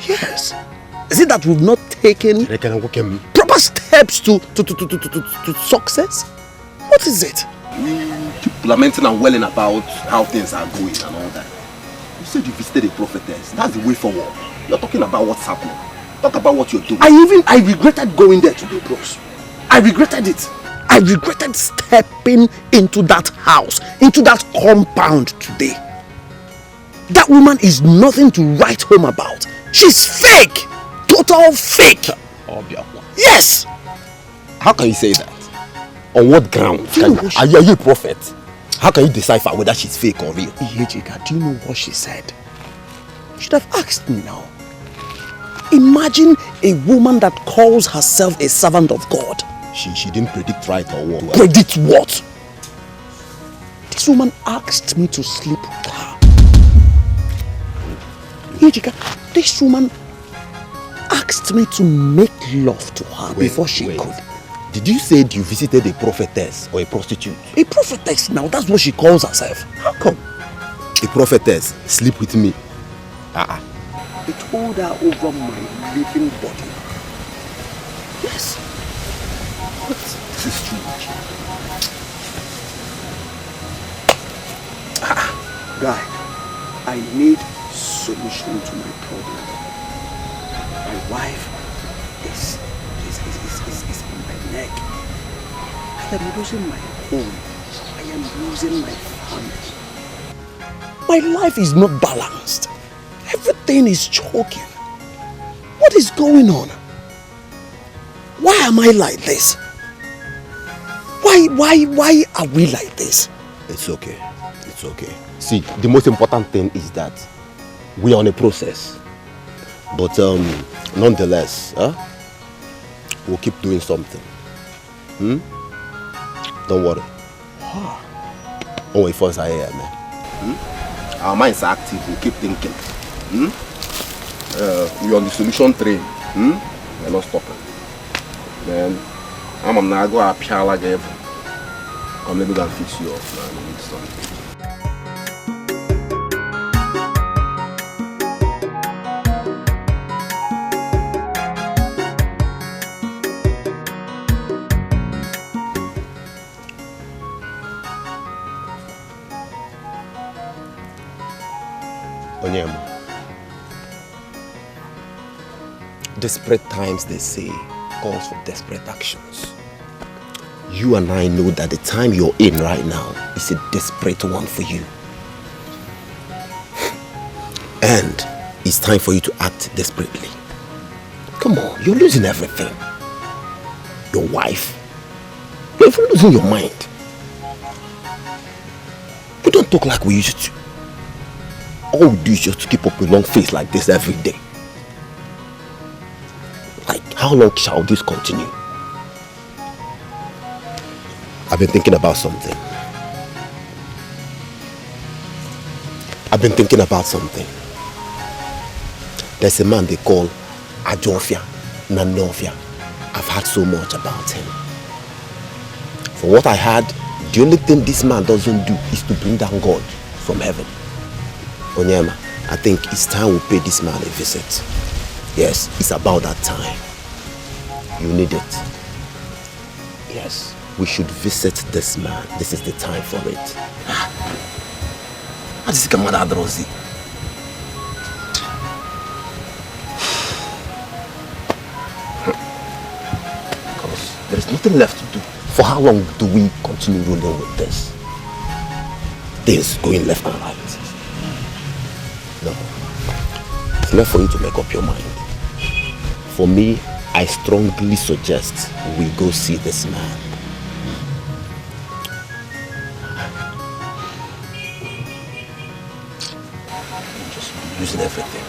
S4: Yes. Is it that we've not taken proper steps to success? What is it?
S3: You keep lamenting and welling about how things are going and all that. You said you visited a prophetess. That's the way forward. You're talking about what's happening. Talk about what you're doing.
S4: I regretted going there today, bros. I regretted it. I regretted stepping into that house, into that compound today. That woman is nothing to write home about. She's fake. Total fake. Yes.
S3: How can you say that? On what ground? Are you a prophet? How can you decipher whether she's fake or real?
S4: Iyejika, do you know what she said? You should have asked me now. Imagine a woman that calls herself a servant of God.
S3: She didn't predict right or what?
S4: Predict what? This woman asked me to sleep with her. Iyejika, this woman asked me to make love to her before she could.
S3: Did you say you visited a prophetess or a prostitute?
S4: A prophetess now, that's what she calls herself. How come?
S3: A prophetess sleep with me.
S4: I told her over my living body. Yes. But this is too much. Guy, I need solution to my problem. My wife is on my neck. I am losing my home. I am losing my family. My life is not balanced. Everything is choking. What is going on? Why am I like this? Why are we like this?
S3: It's okay. It's okay. See, the most important thing is that we are on a process. But nonetheless, we'll keep doing something. Don't worry. Don't wait for us here, man. Our minds are active. We'll keep thinking. We're on the solution train. We're not stopping. Then I'm not going to appear like ever. Come, let me go and fix you off, man. We need something. Desperate times, they say, calls for desperate actions. You and I know that the time you're in right now is a desperate one for you. And it's time for you to act desperately. Come on, you're losing everything. Your wife. You're even losing your mind. We don't talk like we used to. All we do is just to keep up a long face like this every day. Like, how long shall this continue? I've been thinking about something. There's a man they call Ajofia Nanofia. I've heard so much about him. From what I heard, the only thing this man doesn't do is to bring down God from heaven. Onyema, I think it's time we pay this man a visit. Yes, it's about that time. You need it. Yes, we should visit this man. This is the time for it. Because there is nothing left to do. For how long do we continue rolling with this? Things going left and right. No. It's left for you to make up your mind. For me, I strongly suggest we go see this man. I'm just using everything.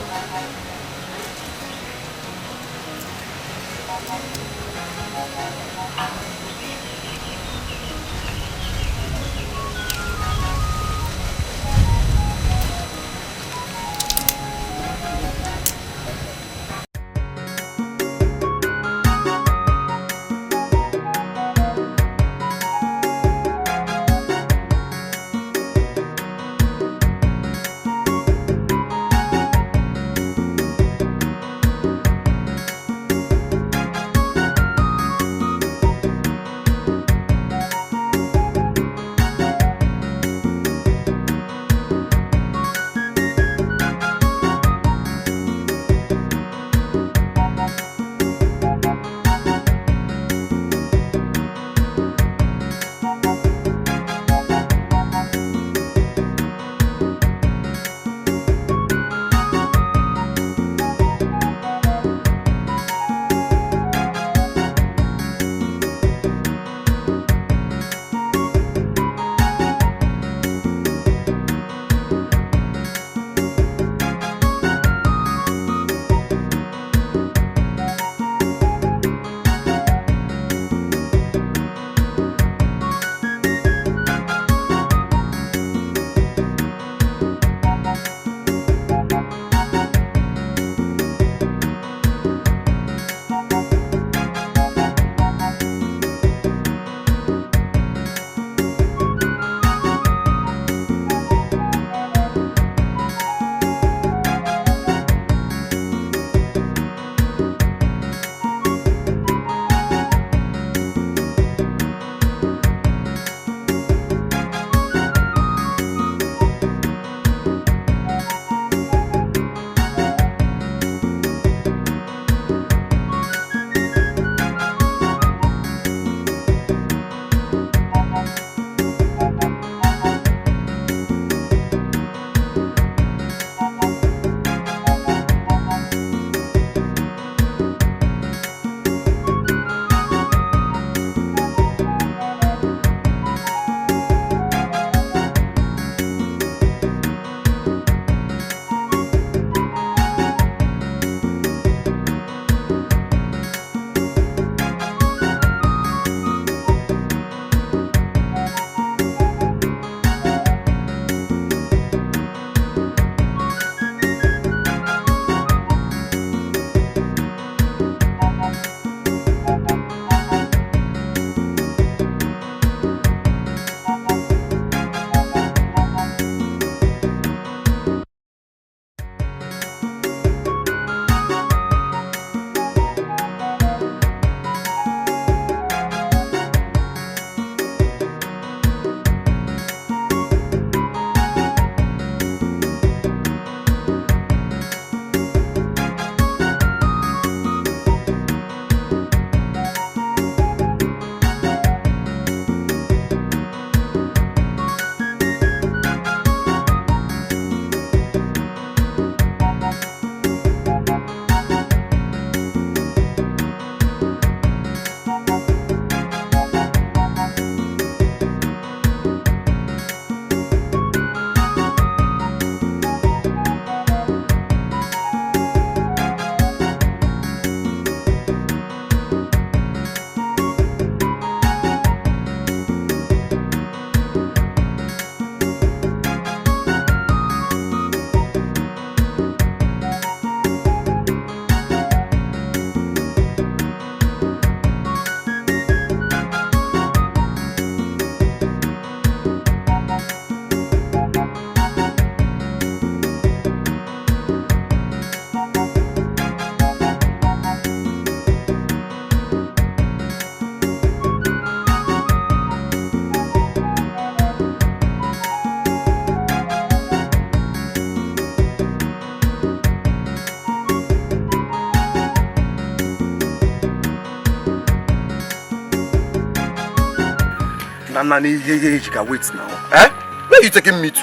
S4: Ejika, wait now. Eh? Where are you taking me to?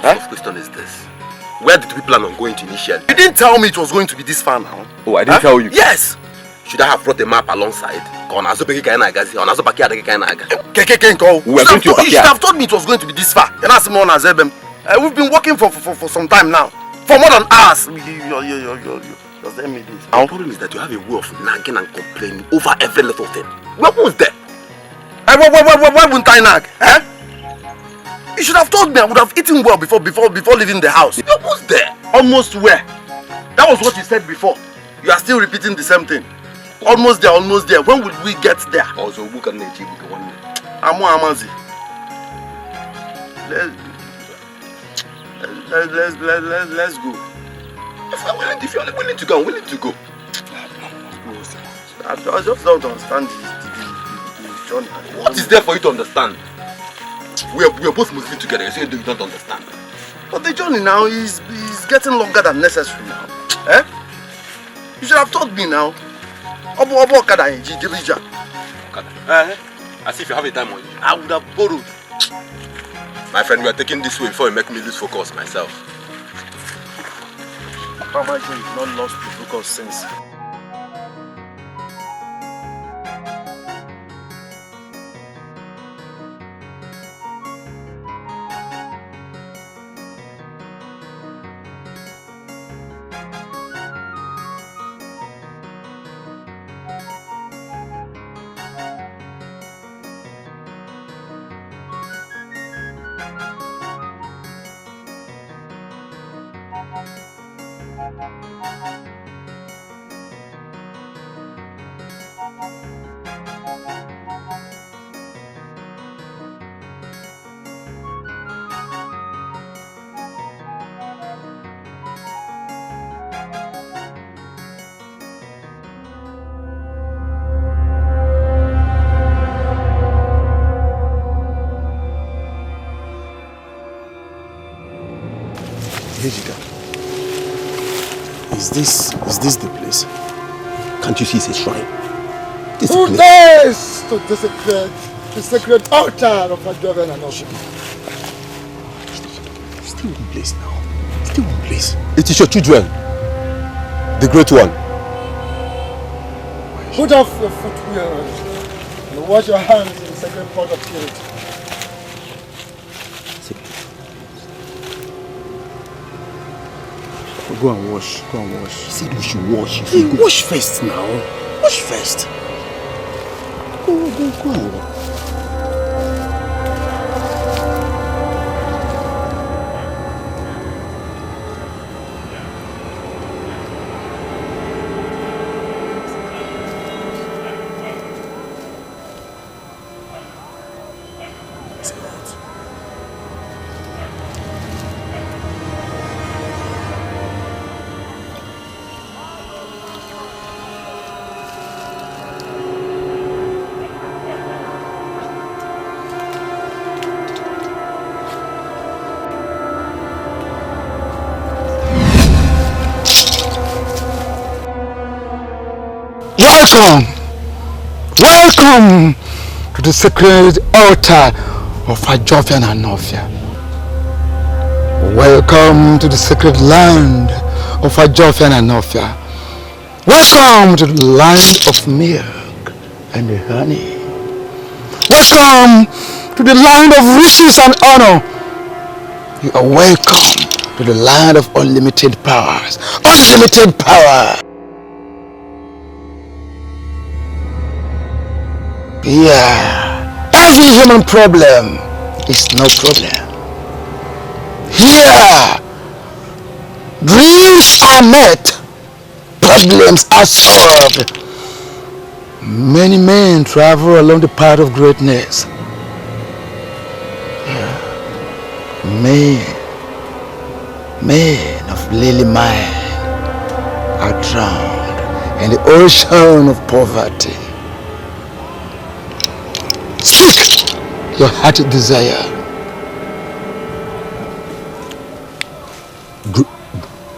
S3: What question is this? Where did we plan on going to initially?
S4: You didn't tell me it was going to be this far now.
S3: Oh, I didn't tell you?
S4: Yes!
S3: Should I have brought a map alongside? We were going to your
S4: You should have told me it was going to be this far. We've been working for some time now. For more than hours. Just tell me this.
S3: Our problem is that you have a way of nagging and complaining over every little thing. What was there?
S4: Why wouldn't I nag? Eh? You should have told me. I would have eaten well before leaving the house.
S3: What was there?
S4: Almost where? That was what you said before. You are still repeating the same thing. Almost there, almost there. When will we get there?
S3: Also, book and Chibuikem one day.
S4: Amazi. Let's go.
S3: If you're willing to go, I'm willing to go.
S4: I just don't understand the journey.
S3: What is there for you to understand? We are both moving together. You say you don't understand.
S4: But the journey now is getting longer than necessary now. Eh? You should have told me now.
S3: As if you have a time on you. I would have borrowed. My friend, we are taking this way before you make me lose focus myself.
S4: Papa, you've not lost the focus since. Is this the place?
S3: Can't you see it's a shrine? This
S15: Who
S3: place.
S15: dares to desecrate the sacred altar of our governor and worship?
S3: Still one place now. Still one place. It is your children. The great one.
S15: Put off your footwear and wash your hands in the sacred pot of purity.
S4: Go and wash. Go and wash.
S3: He said we should wash.
S4: Hey, wash first now. Wash first. Go and wash.
S10: Welcome to the sacred altar of Ajofian and Nofia. Welcome to the sacred land of Ajofian and Nofia. Welcome to the land of milk and honey. Welcome to the land of riches and honor. You are welcome to the land of unlimited powers. Unlimited power. Yeah, every human problem is no problem. Here, dreams are met, problems are solved. Many men travel along the path of greatness. Yeah. Men of lily mind are drowned in the ocean of poverty. Seek your heart's desire.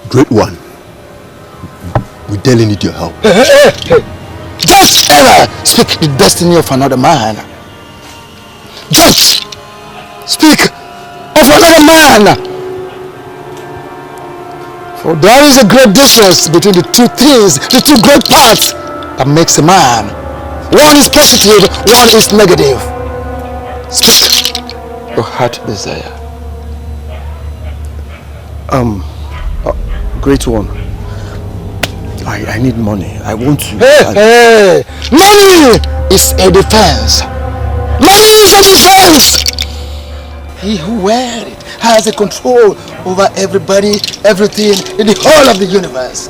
S3: Great one, we dearly need your help.
S10: Don't ever speak the destiny of another man. touch, speak of another man. For there is a great difference between the two things, the two great parts that makes a man. One is positive, one is negative. Speak your heart desire.
S4: Great one. I need money. I want to.
S10: Hey! Money is a defense. Money is a defense. He who wears it has a control over everybody, everything in the whole of the universe.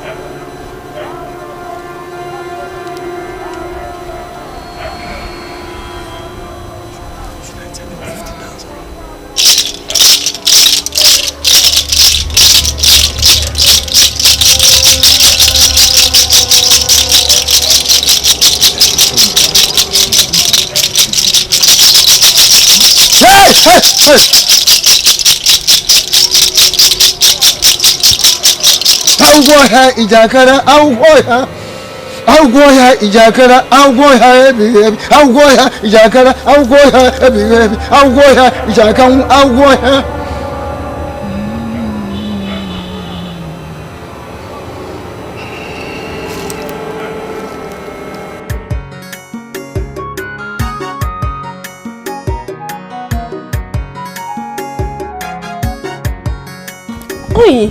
S10: Awgoya ijakara, awgoya ijakara, awgoya ebi, awgoya ijakara, awgoya ebi, awgoya ijakara, awgoya.
S7: Oi!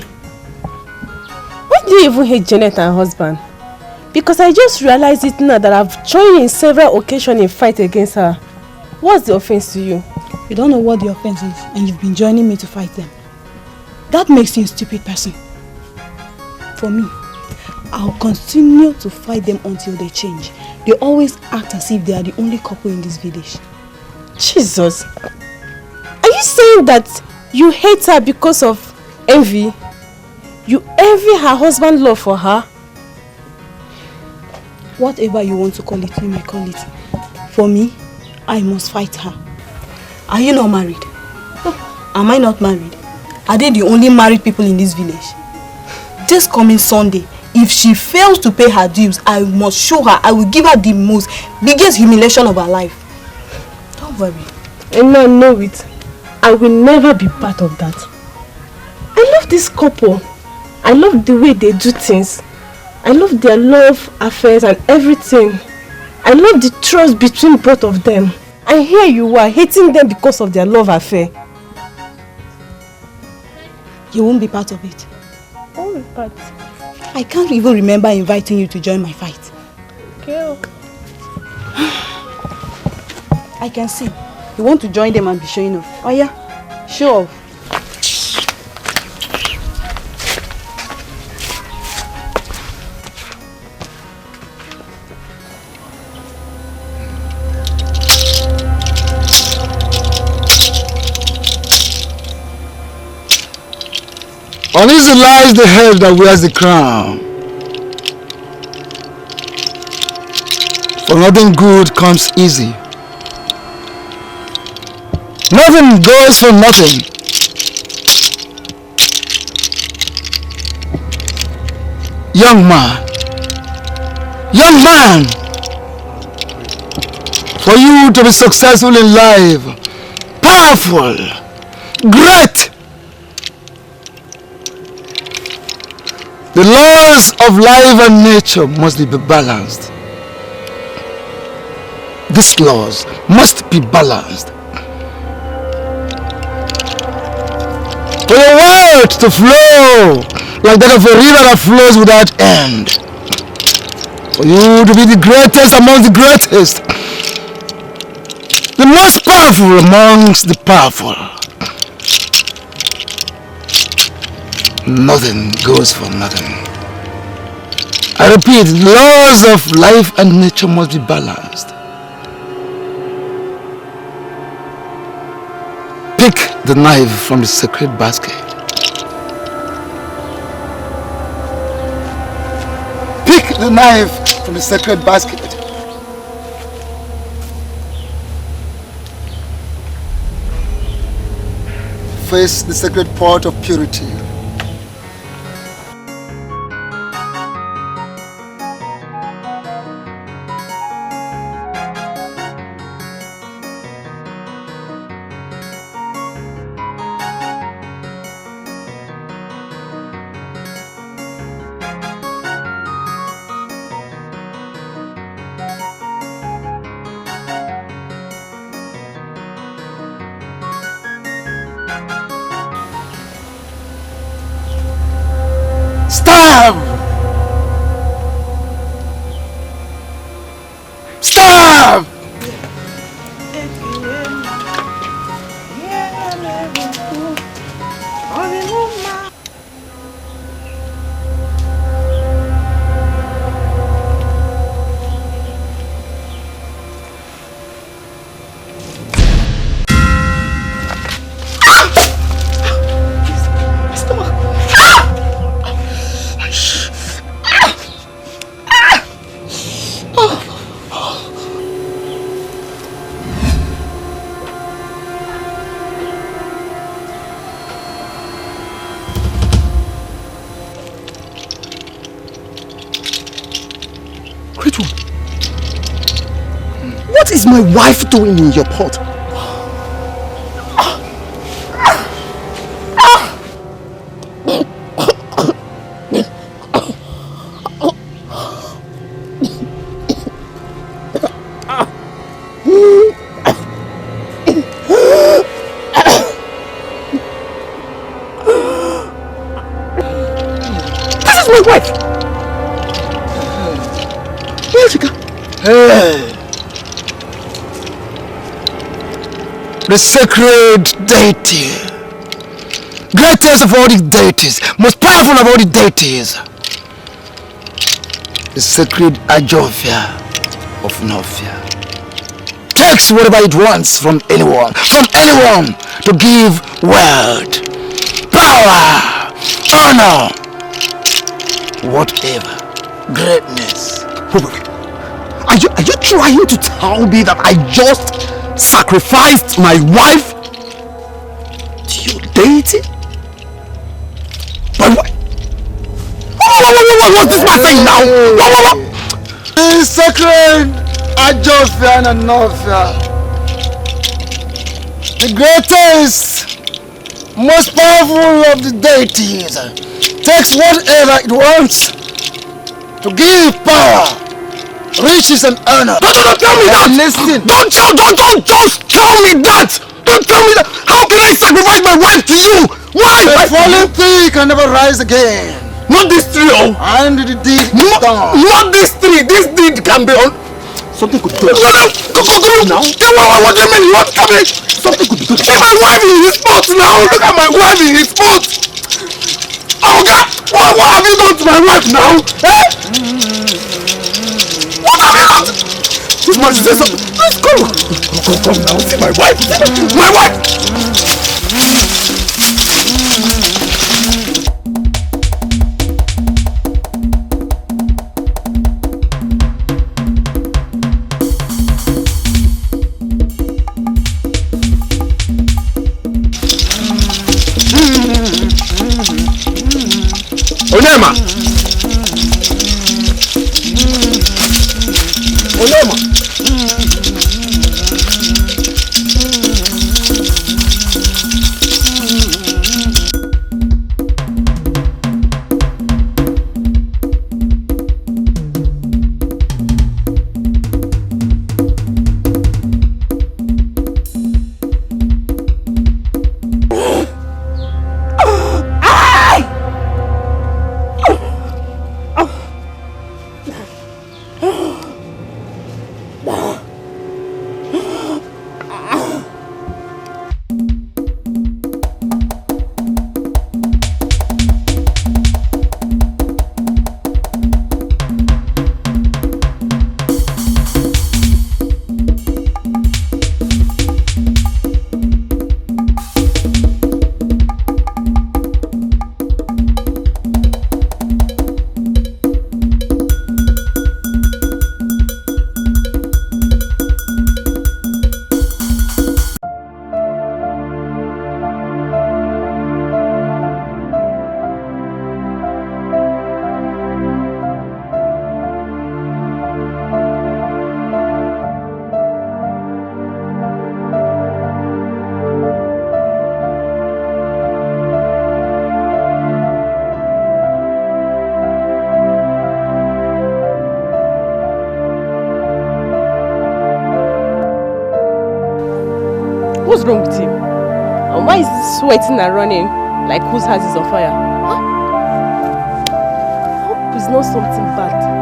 S7: Why do you even hate Janet and her husband? Because I just realized it now that I've joined in several occasions in fight against her. What's the offense to you?
S13: You don't know what the offense is and you've been joining me to fight them. That makes you a stupid person. For me, I'll continue to fight them until they change. They always act as if they are the only couple in this village.
S7: Jesus! Are you saying that you hate her because of envy? You envy her husband's love for her?
S13: Whatever you want to call it, you may call it. For me, I must fight her. Are you not married? Am I not married? Are they the only married people in this village? This coming Sunday, if she fails to pay her dues, I must show her. I will give her the biggest humiliation of her life. Don't worry.
S7: And I know it. I will never be part of that. I love this couple. I love the way they do things. I love their love affairs and everything. I love the trust between both of them. And here you are hating them because of their love affair.
S13: You won't be part of it.
S7: I won't be part.
S13: I can't even remember inviting you to join my fight.
S7: Okay.
S13: I can see. You want to join them and be showing off. Oh yeah? Show off.
S10: Uneasy lies the head that wears the crown. For nothing good comes easy. Nothing goes for nothing. Young man, for you to be successful in life, powerful, great, the laws of life and nature must be balanced. These laws must be balanced. For your world to flow like that of a river that flows without end. For you to be the greatest among the greatest. The most powerful amongst the powerful. Nothing goes for nothing. I repeat, the laws of life and nature must be balanced. Pick the knife from the sacred basket. Pick the knife from the sacred basket. Face the sacred pot of purity. Stop! Stop!
S4: What is my wife doing in your pot? This is my wife! Where's she gone?
S10: Hey! The sacred deity, greatest of all the deities, most powerful of all the deities, the sacred Ajofia of Nofia, takes whatever it wants from anyone to give wealth, power, honor, whatever, greatness.
S4: Are you trying to tell me that I just sacrificed my wife to your deity? My wife? What's this man saying now?
S10: The sacred Ajofia and Nofia, the greatest, most powerful of the deities, takes whatever it wants to give power, riches and honor.
S4: Don't tell me that!
S10: Listen.
S4: Don't just tell me that! Don't tell me that! How can I sacrifice my wife to you? Why?
S10: A fallen tree can never rise again.
S4: Not this tree, oh!
S10: And the deed is done.
S4: Not this tree! This deed can be on. Something could be done. Now? What do you mean? What's coming? Something could be done. Look at my wife in his pot now! Look at my wife in his pot! Oh God! What have you done to my wife now? Eh? What have you done? This man says something. Let's go. Come now. See my wife. My wife. Onema. Onema.
S7: What's wrong with him? And why is he sweating and running like whose house is on fire? Huh? is not something bad.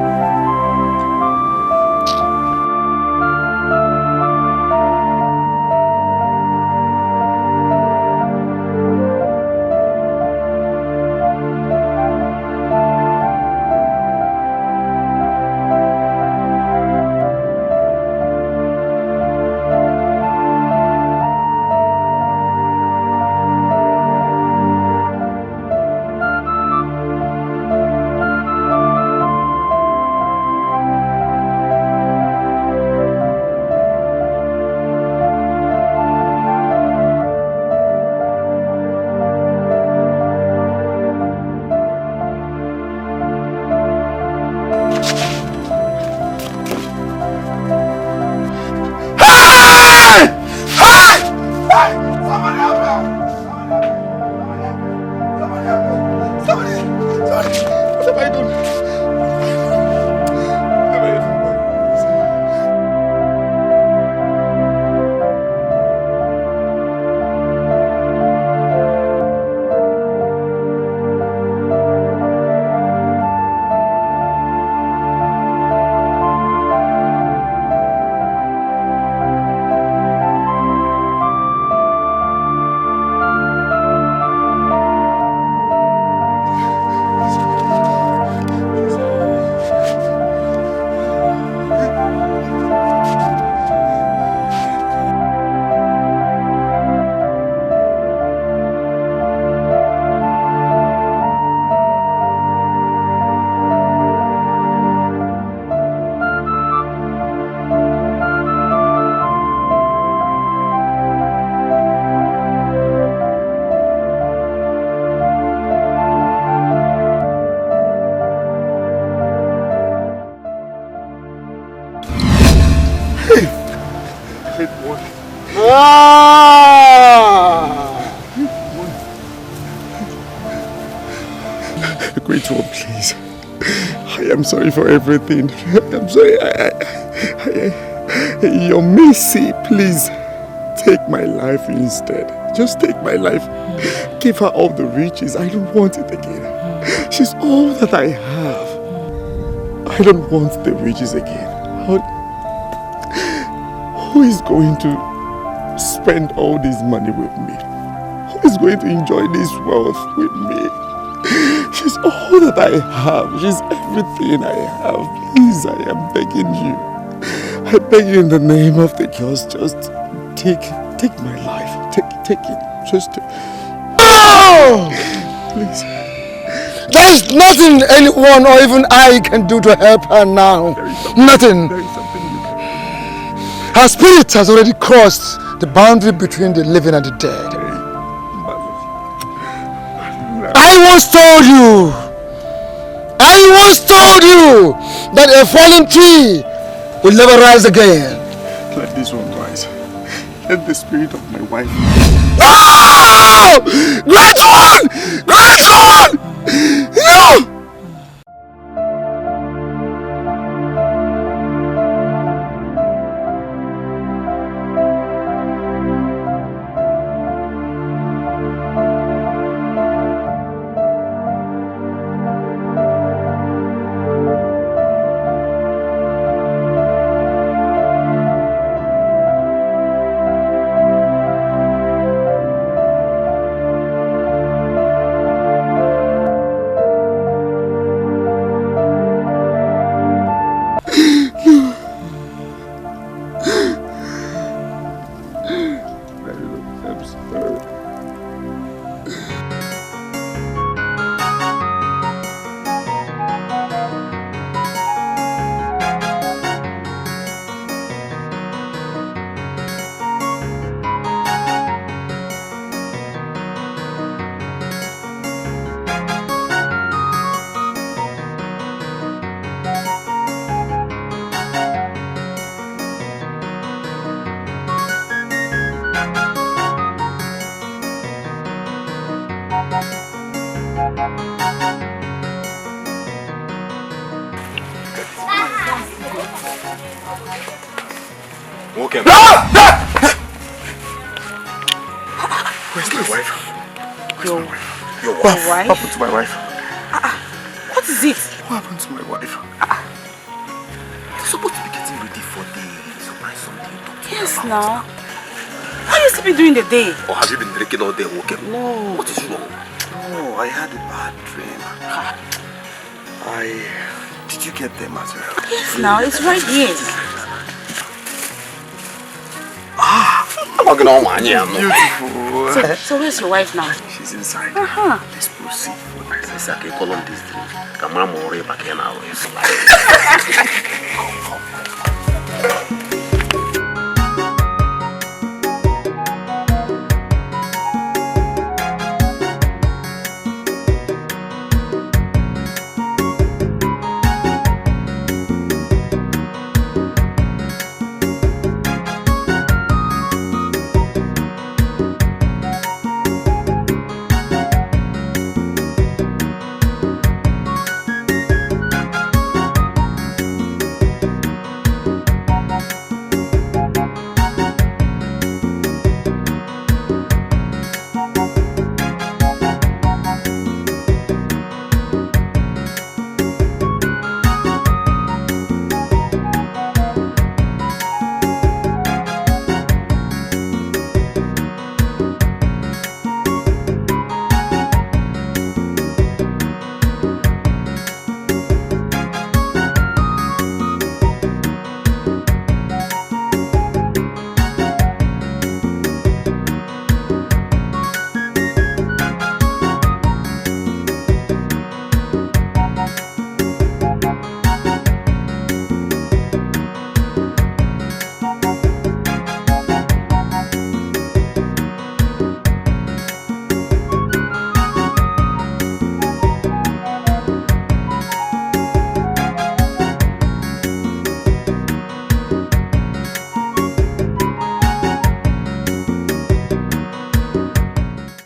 S4: Great one, please. I am sorry for everything. I'm sorry. Your mercy, please take my life instead. Just take my life. Give her all the riches. I don't want it again. She's all that I have. I don't want the riches again. Who is going to spend all this money with me? Who is going to enjoy this wealth with me? She's all that I have. She's everything I have. Please, I am begging you. I beg you in the name of the gods, just take my life. Take it. Just
S10: Oh!
S4: Please.
S10: There is nothing anyone or even I can do to help her now. Nothing.
S4: There is something you can do.
S10: Her spirit has already crossed the boundary between the living and the dead. I once told you that a fallen tree will never rise again.
S4: Let this one rise. Let the spirit of my wife.
S10: Oh! Great one! Great one! No!
S12: What happened to my wife?
S13: What is
S14: is it?
S12: What happened to my wife?
S16: You're supposed to be getting ready for the surprise something.
S14: Yes, now. How you still be doing the day?
S16: Or have you been drinking all day? Okay.
S12: No.
S16: What is wrong?
S12: No, I had a bad dream. Did you get the material?
S14: Yes, now. It's right here.
S12: Beautiful.
S14: So where's your wife now?
S12: She's inside.
S16: Let's proceed. Let's call on this drink. Come on, more back in our